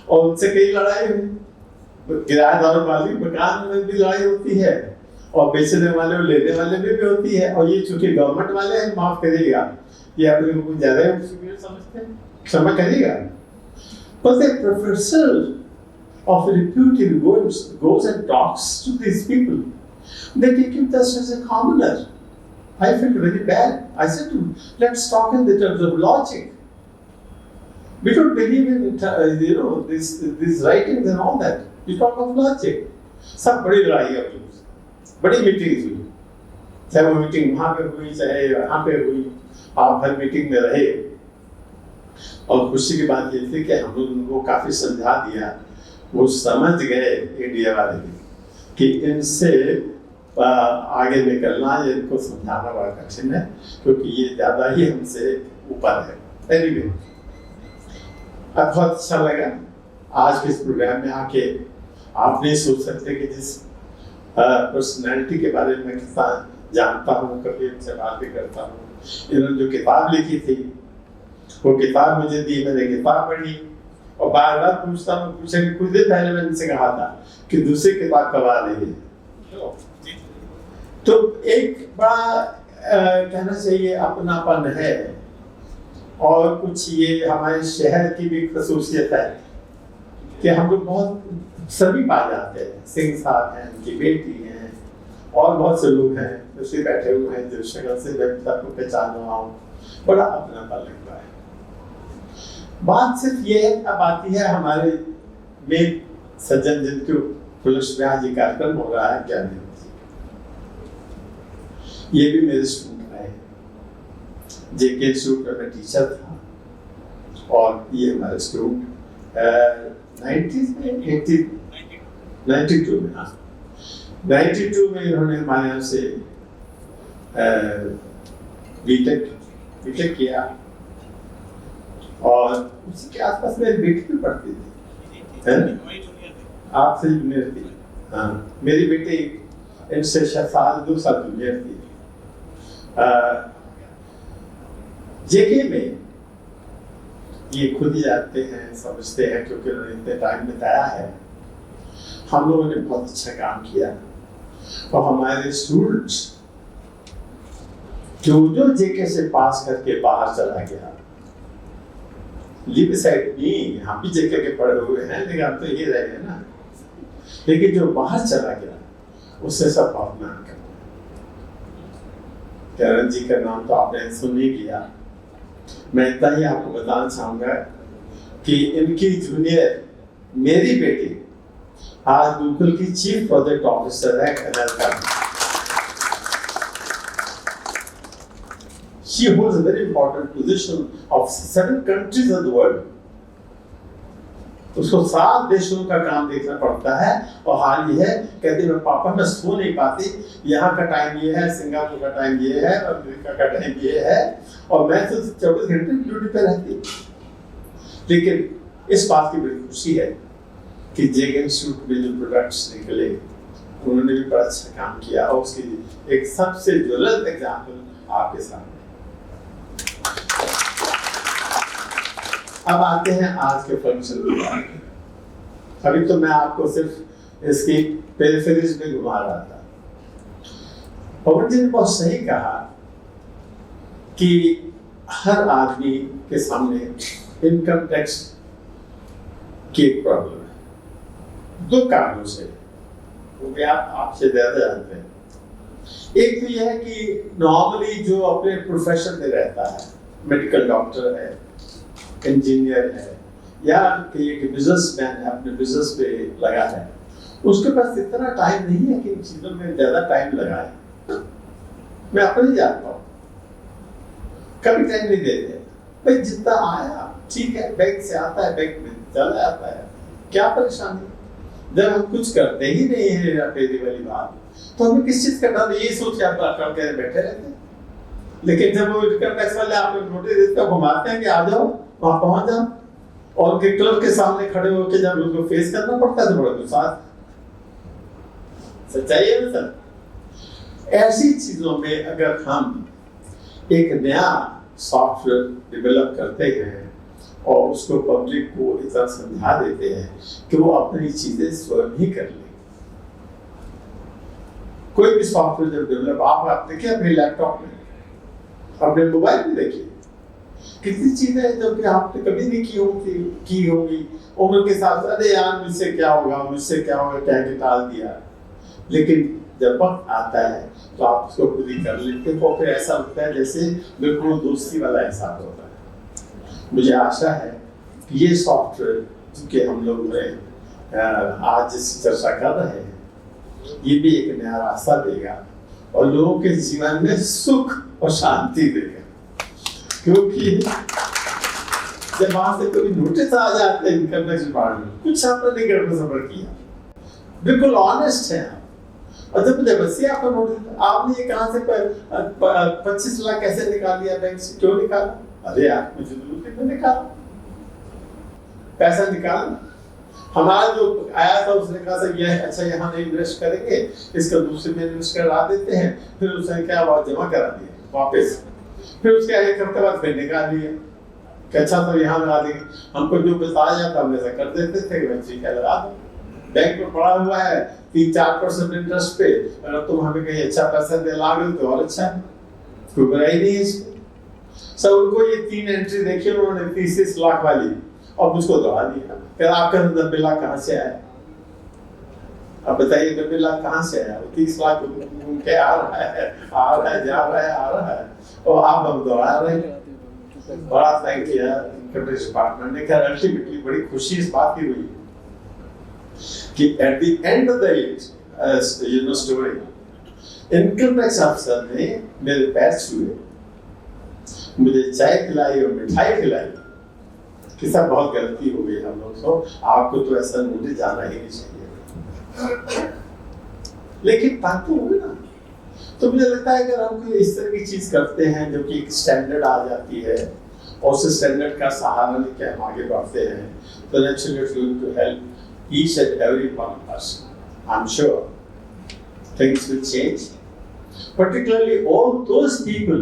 और उनसे कई लड़ाई हुई। किराएदार मालिक मकान में भी लड़ाई होती है और बेचने वाले और लेने वाले में भी होती है। और ये चूंकि गवर्नमेंट वाले हैं, माफ करिएगा, ये अपने को ज्यादा समझते हैं, क्षमा करिएगा। But the professor of repute goes and talks to these people. They take him just as a commoner. I felt very bad. I said to him, let's talk in the terms of logic. We don't believe in these writings and all that. We talk of logic. सब बड़ी लड़ाई है, बड़ी meeting हुई, चाहे वो meeting वहां पे हुई चाहे यहाँ पे हुई, आप हर मीटिंग में रहे। और खुशी की बात ये थी कि हम लोग उनको काफी समझा दिया, वो समझ गए इंडिया वाले कि इनसे आगे निकलना या इनको समझाना बड़ा कठिन है, क्योंकि ये ज्यादा ही हमसे ऊपर है। एनीवे, अब बहुत अच्छा लगा आज के इस प्रोग्राम में आके। आप नहीं सोच सकते कि जिस पर्सनैलिटी के बारे में कितना जानता हूँ, कभी उनसे बात भी करता हूँ। इन्होंने जो किताब लिखी थी वो किताब मुझे दी, मैंने किताब पढ़ी और बार बार पूछता हूँ, पूछे कि कुछ दिन पहले मैंने इनसे कहा था कि दूसरी किताब कब आ रही है। तो एक बड़ा कहना चाहिए अपनापन है और कुछ ये हमारे शहर की भी खसूसियत है कि हम लोग बहुत सभी पाए जाते हैं। सिंह साहब हैं, उनकी बेटी हैं, और बहुत से लोग हैं उसे बैठे हुए हैं जो शक्ल से व्यक्तित्व को पहचान रहा हूँ, बड़ा अपनापन लगता है। बात सिर्फ ये है, अब आती है हमारे में सज्जन जिनके पुलिस में आज ये कार्यक्रम हो रहा है, क्या नहीं, ये भी मेरे स्टूडेंट रहे हैं। जेके इंस्टीट्यूट में मैं टीचर था, और ये हमारे स्टूडेंट 92 में, हाँ 92 में इन्होंने हमारे यहाँ से बीटेक किया, और उसी के आसपास मेरी बेटी भी पढ़ती थी, आपसे जूनियर थी। हाँ, मेरी बेटी इनसे शायद 2 साल जूनियर थी। जेके में ये खुद ही जानते हैं, समझते हैं, क्योंकि उन्होंने इतने टाइम बिताया है। हम लोगों ने बहुत अच्छा काम किया, और हमारे स्टूडेंट्स जो जेके से पास करके बाहर चला गया, लिव साइड में हम भी जेके के पढ़े हुए हैं, लेकिन हम तो ये रहे हैं ना, लेकिन जो बाहर चला गया उससे सब बहुत मान करते हैं। करण जी का नाम तो आपने सुन ही लिया। मैं इतना ही आपको बताना चाहूंगा कि इनकी जूनियर मेरी बेटी आज गूगल की चीफ प्रोजेक्ट ऑफिसर है अमेरिका में। She holds a very important position of 7 countries of the world. उसको 7 देशों का काम देखना पड़ता है, और हाल ये है, कहती है पापा मैं सो नहीं पाती, यहाँ का टाइम ये है, सिंगापुर का टाइम ये है, अमेरिका का टाइम ये है, और मैं तो 24 घंटे ड्यूटी पे रहती। लेकिन इस बात की बड़ी खुशी है कि जेके इंस्टीट्यूट में जो प्रोडक्ट्स निकले उन्होंने भी बड़ा अच्छा काम किया, और उसकी एक सबसे ज्वलंत एग्जाम्पल आपके सामने। अब आते हैं आज के फंक्शन की। अभी तो मैं आपको सिर्फ इसकी पेरिफेरीज में घुमा रहा था। पवन जी ने बहुत सही कहा कि हर आदमी के सामने इनकम टैक्स की एक प्रॉब्लम है, 2 कारणों से, क्योंकि आप आपसे ज्यादा जानते हैं। एक तो यह है कि नॉर्मली जो अपने प्रोफेशन में रहता है, मेडिकल डॉक्टर है, इंजीनियर है, या एक बिजनेसमैन है, अपने बिजनेस पे लगा है, उसके पास इतना टाइम नहीं है कि इन चीजों में ज्यादा टाइम लगाए। मैं अपने जानता हूँ, कभी टाइम नहीं देते भाई, जितना आया ठीक है, बैंक से आता है, बैंक में चला जाता है, क्या परेशानी। जब हम कुछ करते ही नहीं है अकेली वाली बात, तो हमें किस चीज का डर, यही सोच के आप करके बैठे रहते हैं। लेकिन जब वो इनकम टैक्स वाले आपको नोटिस देते हैं, घुमाते हैं कि आ जाओ, वहां पहुंच जाओ, और उनके क्लर्क के सामने खड़े होकर जब उनको फेस करना पड़ता है तो बड़ा गुस्सा। सच्चाई है ना सर। ऐसी चीजों में अगर हम एक नया सॉफ्टवेयर डेवलप करते हैं और उसको पब्लिक को इतना समझा देते हैं कि वो अपनी चीजें स्वयं ही कर ले। कोई भी सॉफ्टवेयर जब डेवलप आप देखिए अपने लैपटॉप में, अपने मोबाइल में देखिए, कितनी चीजें हैं जो कि आपने कभी नहीं की होगी। उम्र के साथ अरे यार मुझसे क्या होगा, कह के टाल दिया। लेकिन जब वक्त आता है तो आप उसको खुद ही कर लेते हो, फिर ऐसा लगता है जैसे बिल्कुल दोस्ती वाला एहसास होता है। मुझे आशा है कि ये सॉफ्टवेयर जिसके हम लोग आज जिसकी चर्चा कर रहे हैं, ये भी एक नया रास्ता देगा और लोगों के जीवन में सुख और शांति देगा। क्योंकि जब वहां से कोई नोटिस आ जाते हैं इनकम टैक्स डिपार्टमेंट, कुछ आपने नहीं करके सफर किया, बिल्कुल ऑनेस्ट है, और जब जबरदस्ती आपका नोटिस, आपने ये कहां से 25 लाख कैसे निकाल लिया बैंक से, क्यों निकाला? अरे यार मुझे जरूरत है, निकाला पैसा निकाल। हमारा जो आया था उसने कहा सर ये अच्छा यहाँ नहीं इन्वेस्ट करेंगे, इसका दूसरे में इन्वेस्ट करा देते हैं। फिर उसने क्या बात जमा करा दिया वापस, फिर उसके 1 हफ्ते बाद फिर निकाल लिया कि अच्छा तो यहाँ लगा देंगे। हमको जो बताया जाता हम ऐसा कर देते थे, ठीक है लगा दो, बैंक में पड़ा हुआ है 3-4% इंटरेस्ट पे, अगर तुम हमें कहीं अच्छा पैसा दे ला गए तो और अच्छा है, कोई बुराई नहीं है इसमें। सर उनको ये 3 एंट्री देखी उन्होंने 30 लाख वाली, और मुझको दौड़ा दिया, फिर आपका 90 लाख कहाँ से आया? अब बताइए 90 लाख कहाँ से आया? 30 लाख घूम के आ रहा है, जा रहा है, आ रहा है, और आप हम दोहरा रहे हैं। बड़ा थैंक किया इनकम टैक्स डिपार्टमेंट ने। खैर अल्टीमेटली बड़ी खुशी इस बात की हुई कि at the end of the story income tax अफसर ने मेरे पैर छुए, मुझे चाय खिलाई और मिठाई खिलाई कि सब बहुत गलती हो गई हम लोग को, आपको तो ऐसा नोटिस जाना ही नहीं चाहिए। लेकिन बात तो हुई ना। तो मुझे लगता है अगर हम इस तरह की चीज करते हैं जो कि एक स्टैंडर्ड आ जाती है और उस स्टैंडर्ड का सहारा लेके हम आगे बढ़ते हैं, तो naturally it's going to help each and every one of us. I am sure things will change, particularly all those people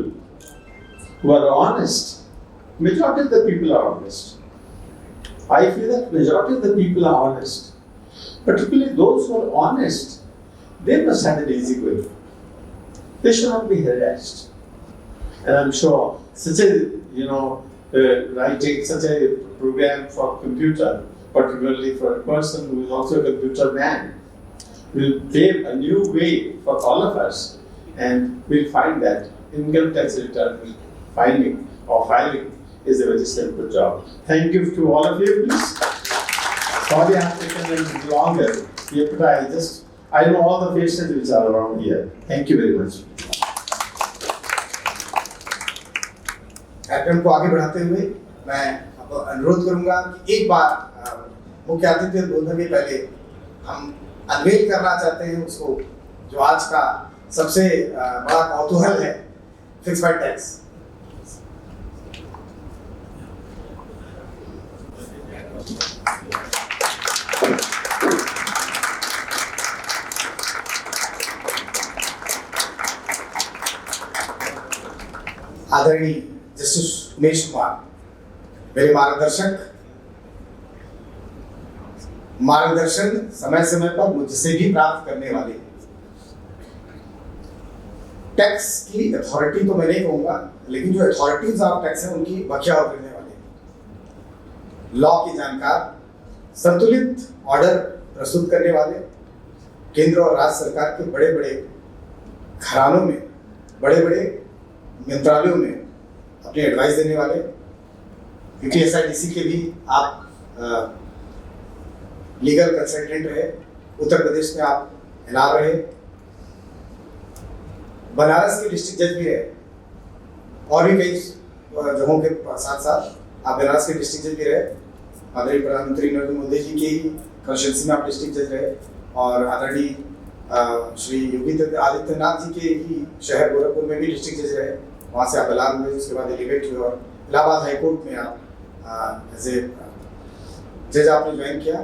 who are honest. Majority of the people are honest. I feel that majority of the people are honest. Particularly those who are honest, they must have an easy way. They should not be harassed. And I'm sure such a, writing such a program for computer, particularly for a person who is also a computer man, will pave a new way for all of us. And we'll find that income tax return filing is a very simple job. Thank you to all of you. Please. Sorry I have taken a little longer. But I know all the faces which are around here. Thank you very much. कार्यक्रम को आगे बढ़ाते हुए मैं अनुरोध करूंगा कि एक बार मुख्य अतिथि बोलने के पहले हम अनवेल करना चाहते हैं उसको, जो आज का सबसे बड़ा कौतूहल है, फिक्स बाय टैक्स। आदरणीय जस्टिस उमेश कुमार, मेरे मार्गदर्शन समय समय पर मुझसे भी प्राप्त करने वाले, टैक्स की अथॉरिटी तो मैं नहीं कहूंगा, लेकिन जो अथॉरिटीज ऑफ टैक्स है उनकी बखिया करने वाले, लॉ की जानकार, संतुलित ऑर्डर प्रस्तुत करने वाले, केंद्र और राज्य सरकार के बड़े बड़े घरानों में, बड़े बड़े मंत्रालयों में अपनी एडवाइस देने वाले, क्योंकि SIDC के भी आप लीगल कंसल्टेंट रहे, उत्तर प्रदेश में आप एनआर रहे, बनारस के डिस्ट्रिक्ट जज भी रहे, और भी कई जगहों के साथ साथ आप बनारस के डिस्ट्रिक्ट जज भी रहे, आदरणीय प्रधानमंत्री नरेंद्र मोदी जी की कॉन्स्टिट्यूंसी में आप डिस्ट्रिक्ट जज रहे, और आदरणीय श्री योगी आदित्यनाथ जी के ही शहर गोरखपुर में भी डिस्ट्रिक्ट जज रहे, वहाँ से आप एलान हुए, उसके बाद एलिवेट हुए और इलाहाबाद हाईकोर्ट में आप एज ए जज आपने ज्वाइन किया।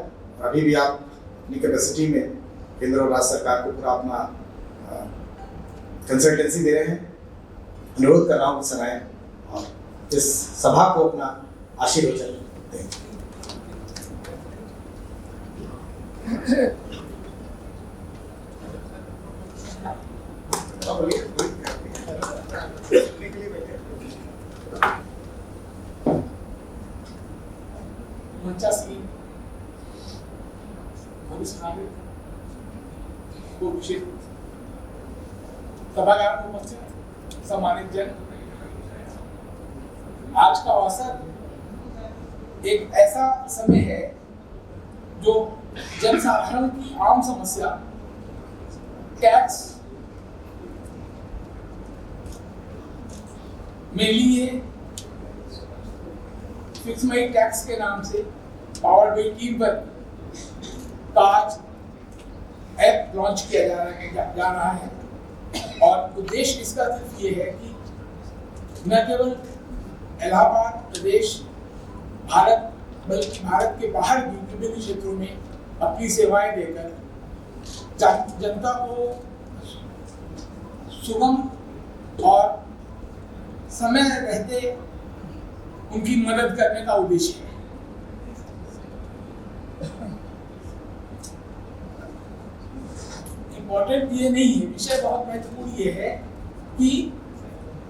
अभी भी आप अपनी कैपेसिटी में केंद्र और राज्य सरकार को पूरा अपना कंसल्टेंसी दे रहे हैं। अनुरोध कर रहा हूँ सराय और इस सभा को अपना आशीर्वचन दें। मंचासीन सभागार में उपस्थित सम्मानित जन, आज का अवसर एक ऐसा समय है जो जनसाधारण की आम समस्या टैक्स में लिए फिक्स माई टैक्स के नाम से पावर बाई टीम पर आज ऐप लॉन्च किया जा रहा है, और उद्देश्य इसका सिर्फ ये है कि न केवल इलाहाबाद प्रदेश, भारत, बल्कि भारत के बाहर भी विभिन्न क्षेत्रों में अपनी सेवाएं देकर जनता को सुगम और समय रहते उनकी मदद करने का उद्देश्य है। इम्पोर्टेंट ये नहीं है, विषय बहुत महत्वपूर्ण ये है कि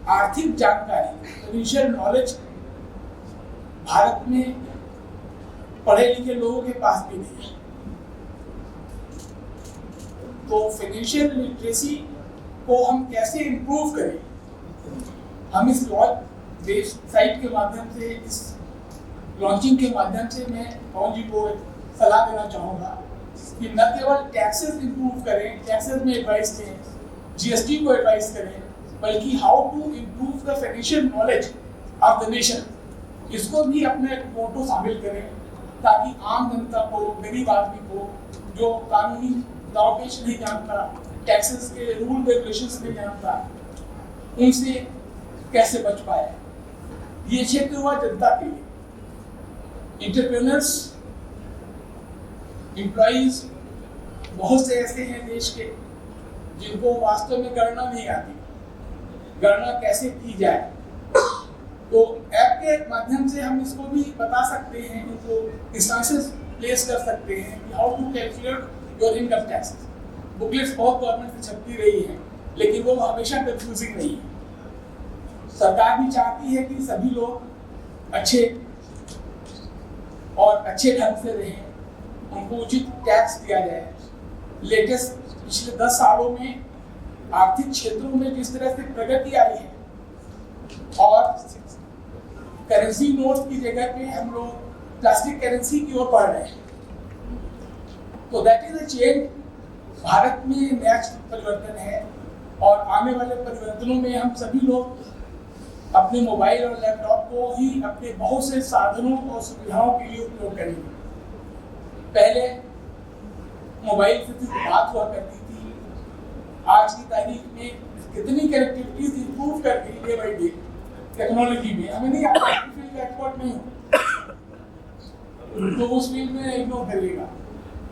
आर्थिक जानकारी, फाइनेंशियल नॉलेज भारत में पढ़े लिखे लोगों के पास भी नहीं है। तो फाइनेंशियल लिटरेसी को हम कैसे इम्प्रूव करें, हम इस वेबसाइट के माध्यम से, इस लॉन्चिंग के माध्यम से मैं पवन जी को सलाह देना चाहूँगा कि न केवल टैक्सेस इम्प्रूव करें, टैक्सेस में एडवाइस दें, जीएसटी को एडवाइस करें, बल्कि how to improve the financial knowledge of the nation, इसको भी अपने मोटो शामिल करें, ताकि आम जनता को, गरीब आदमी को, जो कानूनी दाव पेच नहीं जानता, टैक्सेस के रूल रेगुलेशंस नहीं जानता, उनसे कैसे बच पाए। ये क्षेत्र हुआ जनता के लिए। इंटरप्रेन्योर्स, एम्प्लॉइज बहुत से ऐसे हैं देश के जिनको वास्तव में गणना नहीं आती, गणना कैसे की जाए। तो ऐप के माध्यम से हम इसको भी बता सकते हैं, इनको इंस्ट्रक्शंस प्लेस कर सकते हैं कि how to calculate your income taxes. Booklets बहुत गवर्नमेंट से छपती रही है, लेकिन वो हमेशा कंफ्यूजिंग नहीं है। सरकार भी चाहती है कि सभी लोग अच्छे ढंग से रहें, उनको उचित टैक्स दिया जाए। लेटेस्ट पिछले 10 सालों में आर्थिक क्षेत्रों में जिस तरह से प्रगति आई है और करेंसी नोट की जगह पे हम लोग प्लास्टिक करेंसी की ओर बढ़ रहे हैं, तो that is a change. Bharat में नया परिवर्तन है और आने वाले परिवर्तनों में हम सभी लोग अपने मोबाइल और लैपटॉप को ही अपने बहुत से साधनों और सुविधाओं के लिए उपयोग करेंगे। पहले मोबाइल से सिर्फ बात हुआ करती थी, आज की तारीख में कितनी कनेक्टिविटीज इंप्रूव कर गई डे बाई डे टेक्नोलॉजी में। हमें नहीं आता, फील्ड का एक्सपर्ट नहीं हूँ तो उस फील्ड में इग्नोर करिएगा,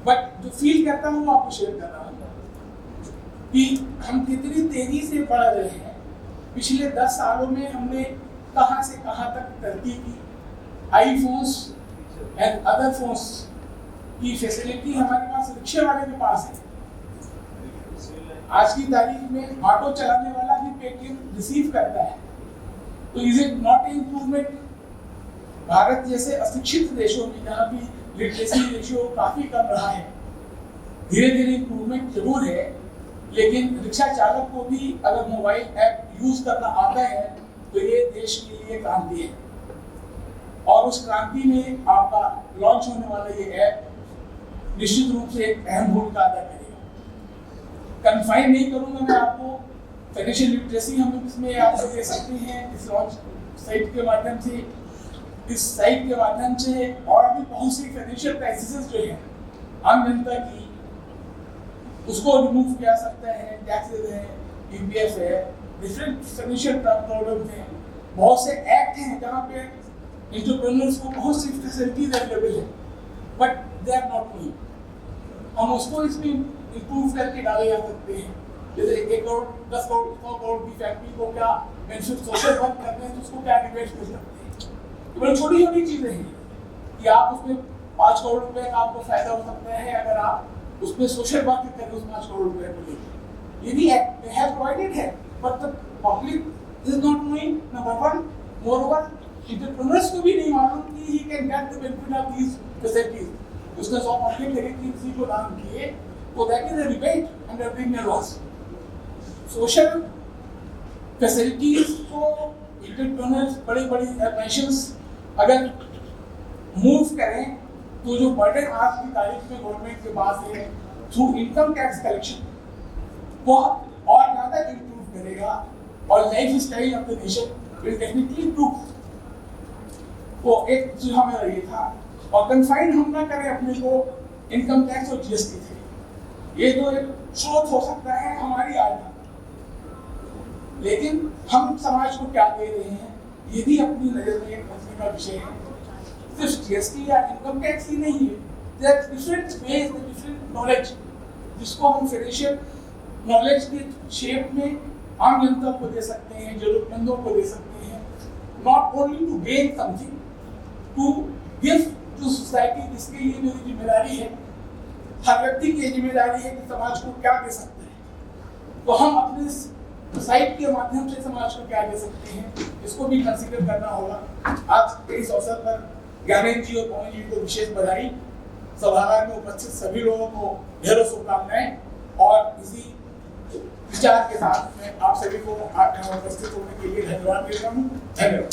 बट जो फील करता हूँ आपको शेयर कर रहा हूँ कि हम कितनी तेजी से बढ़ रहे हैं। पिछले 10 सालों में हमने कहाँ से कहाँ तक तरक्की की। आईफोन्स एंड अदर फोन्स की फैसिलिटी हमारे पास रिक्शे वाले के पास है। आज की तारीख में ऑटो चलाने वाला भी पेटीएम रिसीव करता है। तो is it not a improvement? Bharat जैसे अशिक्षित देशों में जहाँ भी लिटरेसी रेशियो काफी कम रहा है, धीरे धीरे इम्प्रूवमेंट जरूर है, लेकिन रिक्शा चालक को भी अगर मोबाइल ऐप यूज करना आता है तो ये देश के लिए क्रांति है। और उस क्रांति में आपका लॉन्च होने वाला ये ऐप निश्चित रूप से एक अहम भूमिका अदा करेगा। कन्फाइन नहीं करूंगा मैं आपको, फाइनेंशियल लिटरेसी हम इसमें आपको दे सकते हैं इस लॉन्च साइट के माध्यम से। इस साइट के माध्यम से और भी बहुत सी फाइनेंशियल क्राइसिस जो है आम जनता की, उसको रिमूव किया जा सकता है। टैक्सेस है, ईपीएफ है, डिफरेंट फाइनेंशियल प्रॉब्लम्स हैं, बहुत से एक्ट हैं जहाँ पे एंटरप्रेन्योर्स को बहुत सी फैसिलिटीज अवेलेबल है, but they are not doing. हम उसको इसमें इम्प्रूव करके डाले जा सकते हैं। जैसे 1 करोड़ 10 करोड़ 100 करोड़ की फैक्ट्री को क्या बेनिफिट सोशल वर्क करते हैं तो उसको क्या रिबेट मिल सकते हैं। तो बड़ी छोटी छोटी चीज़ें हैं कि आप उसमें 5 करोड़ रुपए का आपको फायदा हो सकता है अगर आप उसमें सोशल वर्क करके उस 5 करोड़ रुपए को लेंगे। ये भी हैव प्रोवाइडेड है, but the public is not knowing. Number 1, moreover entrepreneurs को भी नहीं मालूम कि he can get the benefit of these facilities. उसने 100 पब्लिक लगे कि किसी को दान किए तो that is a rebate under criminal laws. Social facilities को एंटरप्रेन्योर्स, बड़ी बड़ी ऑर्गेनाइजेशंस अगर मूव करें तो जो बर्डन आज की तारीख में गवर्नमेंट के पास है थ्रू इनकम टैक्स कलेक्शन, वो और ज़्यादा इम्प्रूव करेगा और life style of the nation will definitely improve. वो एक सुझाव मेरा ये था। और कन्फाइन हम ना करें अपने को इनकम टैक्स और जीएसटी से। ये तो एक स्रोत हो सकता है हमारी आय का, लेकिन हम समाज को क्या दे रहे हैं ये भी अपनी नजर में रखने का विषय है। सिर्फ जीएसटी या इनकम टैक्स ही नहीं है, there are different ways, different knowledge जिसको हम फाइनेंशियल नॉलेज के शेप में आम जनता को दे सकते हैं, जरूरतमंदों को दे सकते हैं। Not only to gain something, to give to society, जिसके लिए मेरी जिम्मेदारी है, हर व्यक्ति की जिम्मेदारी है कि समाज को क्या दे सकते हैं। तो हम अपने साइट के माध्यम से समाज को क्या दे सकते हैं, इसको भी कंसीडर करना होगा। आज इस अवसर पर ज्ञानेंद्र जी और पवन जी को विशेष बधाई। सभागार में उपस्थित सभी लोगों को ढेरों शुभकामनाएं। और इसी विचार के साथ मैं आप सभी को उपस्थित होने के लिए धन्यवाद देता हूँ। धन्यवाद।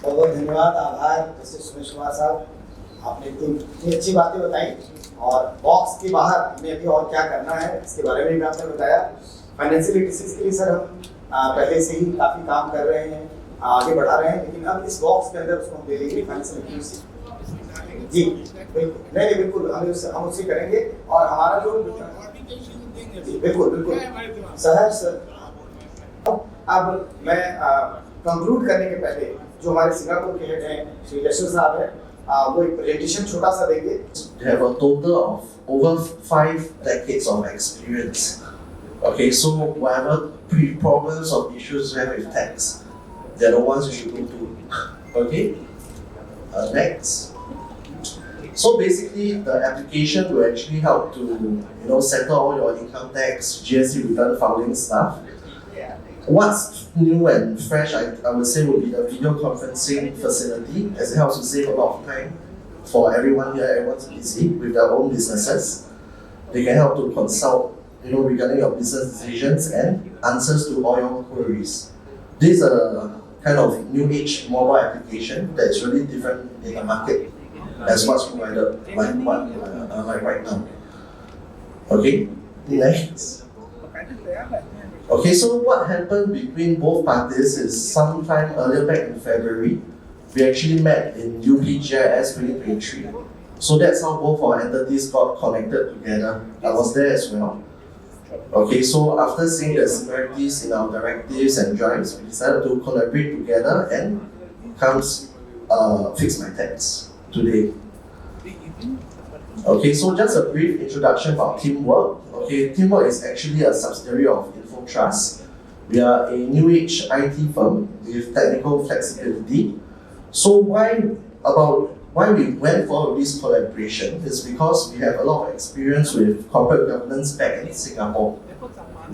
बहुत बहुत धन्यवाद, आभार मिस्टर सुमेश कुमार साहब, आपने इतनी अच्छी बातें बताई और बॉक्स के बाहर हमें अभी और क्या करना है इसके बारे में भी आपने बताया। फाइनेंशियल लिटरेसी के लिए सर हम पहले से ही काफ़ी काम कर रहे हैं, आगे बढ़ा रहे हैं, लेकिन अब इस बॉक्स के अंदर उसको हम ले लेंगे फाइनेंशियल लिटरेसी। जी बिल्कुल, नहीं बिल्कुल हम उसे करेंगे और हमारा जो जी बिल्कुल बिल्कुल सर अब मैं कंक्लूड करने के पहले जो हमारे सिंगापुर के हेड हैं श्री लक्ष्मण साहब हैं, वो एक प्रेजेंटेशन छोटा सा देंगे। They have a total of over 5 decades of experience. Okay, so whatever problems or issues you have with tax, they're the ones you should go to. Okay, next. So basically, the application will actually help to settle all your income tax, GST return filing stuff. What's new and fresh, I would say, will be the video conferencing facility, as it helps to save a lot of time for everyone here. Everyone's busy with their own businesses. They can help to consult, regarding your business decisions and answers to all your queries. This is a kind of new age mobile application that's really different in the market as what's provided like right now. Okay, next. Okay, so what happened between both parties is sometime earlier back in February, we actually met in UPGIS 2023. So that's how both our entities got connected together. I was there as well. Okay, so after seeing the similarities in our directives and drives, we decided to collaborate together and comes Fix My Tax today. Okay, so just a brief introduction about Teamwork. Okay, Teamwork is actually a subsidiary of InfoTrust. We are a new age IT firm with technical flexibility. So why we went for this collaboration is because we have a lot of experience with corporate governance back in Singapore.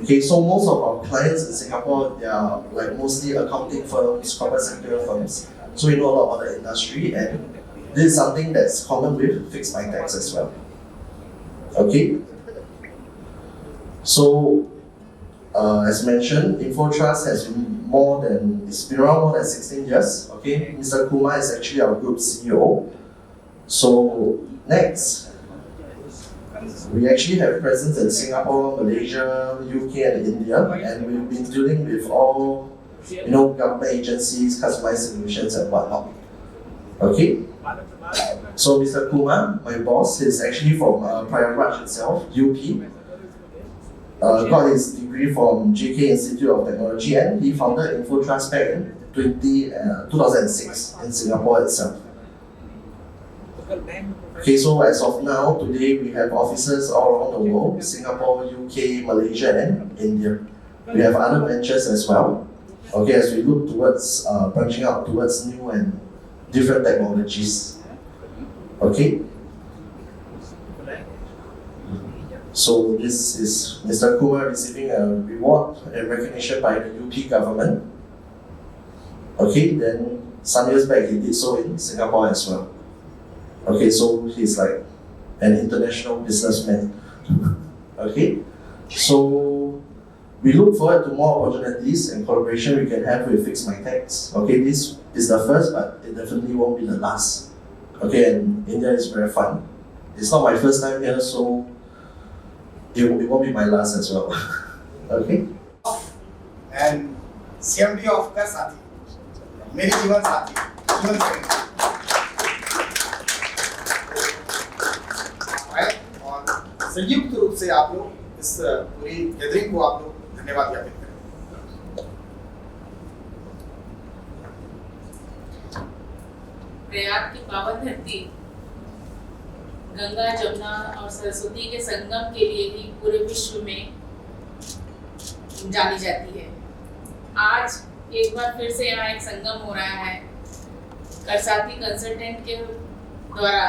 Okay, so most of our clients in Singapore, they are like mostly accounting firms, corporate sector firms. So we know a lot about the industry, and this is something that's common with Fix My Tax as well. Okay. So, as mentioned, InfoTrust has been it's been around more than 16 years. Okay, Mr. Kumar is actually our group CEO. So, next, we actually have presence in Singapore, Malaysia, UK, and India, and we've been dealing with all, government agencies, customized solutions, and whatnot. Okay. So, Mr. Kumar, my boss, is actually from Prayagraj itself, UP. Got his degree from JK Institute of Technology, and he founded InfoTrust back in 2006 in Singapore itself. Okay, so as of now, today we have offices all around the world: Singapore, UK, Malaysia, and India. We have other ventures as well. Okay, as we look towards branching out towards new and different technologies. Okay. So this is Mr. Kumar receiving a reward and recognition by the UP government. Okay, then some years back he did so in Singapore as well. Okay, so he's like an international businessman. Okay, so we look forward to more opportunities and collaboration we can have with Fix My Tax. Okay, this is the first, but it definitely won't be the last. Okay, and India is very fun. It's not my first time here, so it won't be my last as well. Okay. And CMD of Kar Saathi, मेरे जीवन साथी, जीवन साथी। और संयुक्त रूप से आप लोग इस पूरी गैदरिंग को आप लोग धन्यवाद ज्ञापित करें। प्रयाग की पावन धरती गंगा, जमुना और सरस्वती के संगम के लिए ही पूरे विश्व में जानी जाती है। आज एक बार फिर से यहाँ एक संगम हो रहा है। करसाती कंसल्टेंट के द्वारा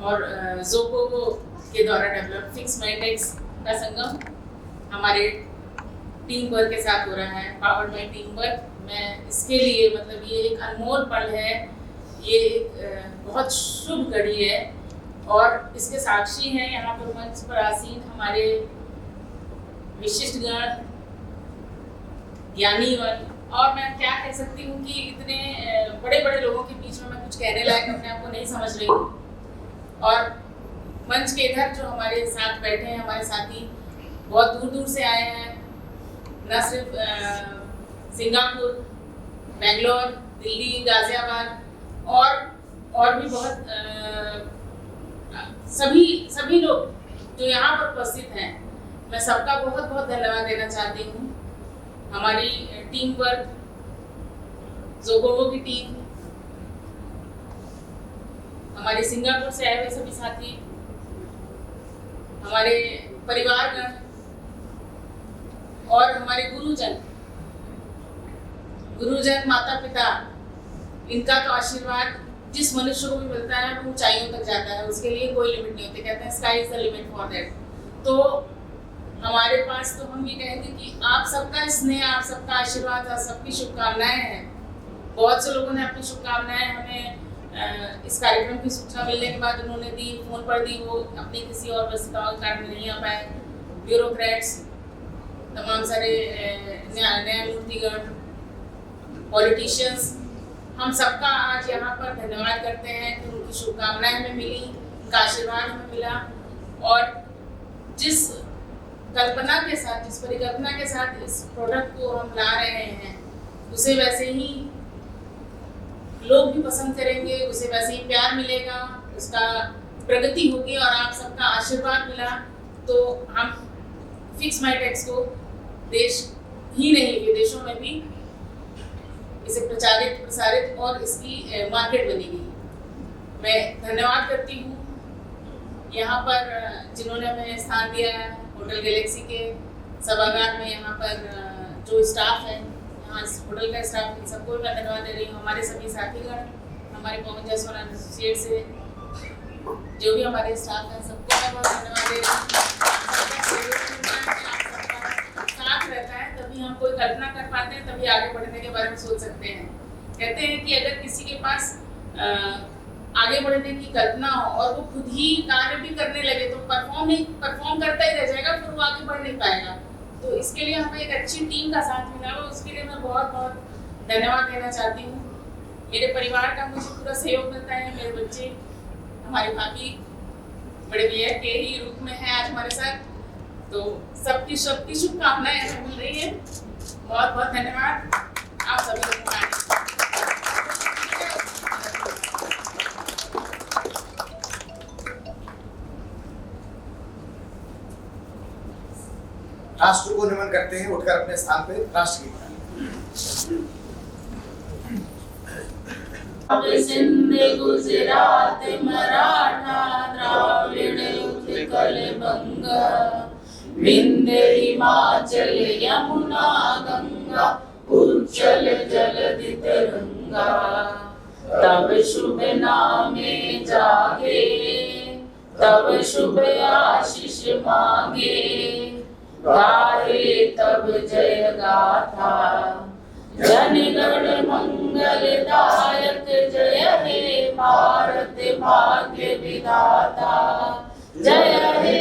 और जोकोवो के द्वारा डेवलप फिक्स माई टैक्स का संगम हमारे टीम वर्क के साथ हो रहा है, पावर्ड बाय टीम वर्क। मैं इसके लिए ये एक अनमोल पल है। ये एक बहुत शुभ घड़ी है और इसके साक्षी हैं यहाँ पर मंच पर आसीन हमारे विशिष्ट गण, ज्ञानीवन। और मैं क्या कह सकती हूँ कि इतने बड़े बड़े लोगों के बीच में मैं कुछ कहने लायक अपने आप को नहीं समझ रही हूँ। और मंच के इधर जो हमारे साथ बैठे हैं हमारे साथी बहुत दूर दूर से आए हैं, न सिर्फ सिंगापुर, बेंगलोर, दिल्ली, गाजियाबाद और भी बहुत सभी लोग जो यहाँ पर उपस्थित हैं, मैं सबका बहुत बहुत धन्यवाद देना चाहती हूँ। हमारी टीम वर्क, जोगोगो की टीम, हमारे सिंगापुर से आए हुए सभी साथी, हमारे परिवारगण और हमारे गुरुजन, माता पिता, इनका तो आशीर्वाद जिस मनुष्य को भी मिलता है वो ऊंचाइयों तक जाता है, उसके लिए कोई लिमिट नहीं होती। कहते हैं sky is the limit for that. तो हमारे पास तो हम ये कहेंगे कि आप सबका स्नेह, आप सबका आशीर्वाद, आप सबकी शुभकामनाएं हैं। बहुत से लोगों ने अपनी शुभकामनाएं हमें इस कार्यक्रम की सूचना मिलने के बाद उन्होंने दी, फोन पर दी, वो अपनी किसी और व्यस्तताओं के कारण नहीं आ पाए। ब्यूरोक्रेट्स, तमाम सारे न्यायमूर्तिगण, पॉलिटिशियंस, हम सबका आज यहाँ पर धन्यवाद करते हैं कि उनकी शुभकामनाएं हमें मिली, उनका आशीर्वाद हमें मिला। और जिस कल्पना के साथ, जिस परिकल्पना के साथ इस प्रोडक्ट को हम ला रहे हैं, उसे वैसे ही लोग भी पसंद करेंगे, उसे वैसे ही प्यार मिलेगा, उसका प्रगति होगी और आप सबका आशीर्वाद मिला तो हम फिक्स माई टैक्स को देश ही नहीं विदेशों में भी इसे प्रचारित, प्रसारित और इसकी मार्केट बनेगी। मैं धन्यवाद करती हूँ यहाँ पर जिन्होंने हमें स्थान दिया है, होटल गैलेक्सी के सभागार में। यहाँ पर जो स्टाफ है, यहाँ होटल का स्टाफ, इन सबको मैं धन्यवाद दे रही हूँ। हमारे सभी साथीगण, हमारे पवन जायसवाल एसोसिएट से जो भी हमारे स्टाफ हैं, सबको मैं बहुत धन्यवाद दे रही हूँ। साथ रहता है तभी हम कोई कल्पना कर पाते हैं, तभी आगे बढ़ने के बारे में सोच सकते हैं। कहते हैं कि अगर किसी के पास आगे बढ़ने की कल्पना हो और वो खुद ही कार्य भी करने लगे तो परफॉर्म करता ही रह जाएगा, फिर वो आगे बढ़ नहीं पाएगा। तो इसके लिए हमें एक अच्छी टीम का साथ मिला हो, उसके लिए मैं बहुत बहुत धन्यवाद देना चाहती हूँ। मेरे परिवार का मुझे पूरा सहयोग मिलता है, मेरे बच्चे, हमारे भाभी बड़े भैया के ही रूप में है आज हमारे साथ, तो सबकी शुभकामनाएं हमें मिल रही है। बहुत बहुत धन्यवाद आप सभी लोगों का। राष्ट्र को नमन करते हैं, उठकर अपने स्थान पे राष्ट्रगीत गाएं। सिंध, गुजरात, मराठा, द्राविड़, उत्कल, बंग, विंध्य, हिमाचल, यमुना, गंगा, उच्चल जलधि तरंगा। तब शुभ नामे जागे, तब शुभ आशीष मांगे, गाहे तब जय गाथा। जन गण मंगलदायक, जय हे भारत भाग्य विधाता। जय हे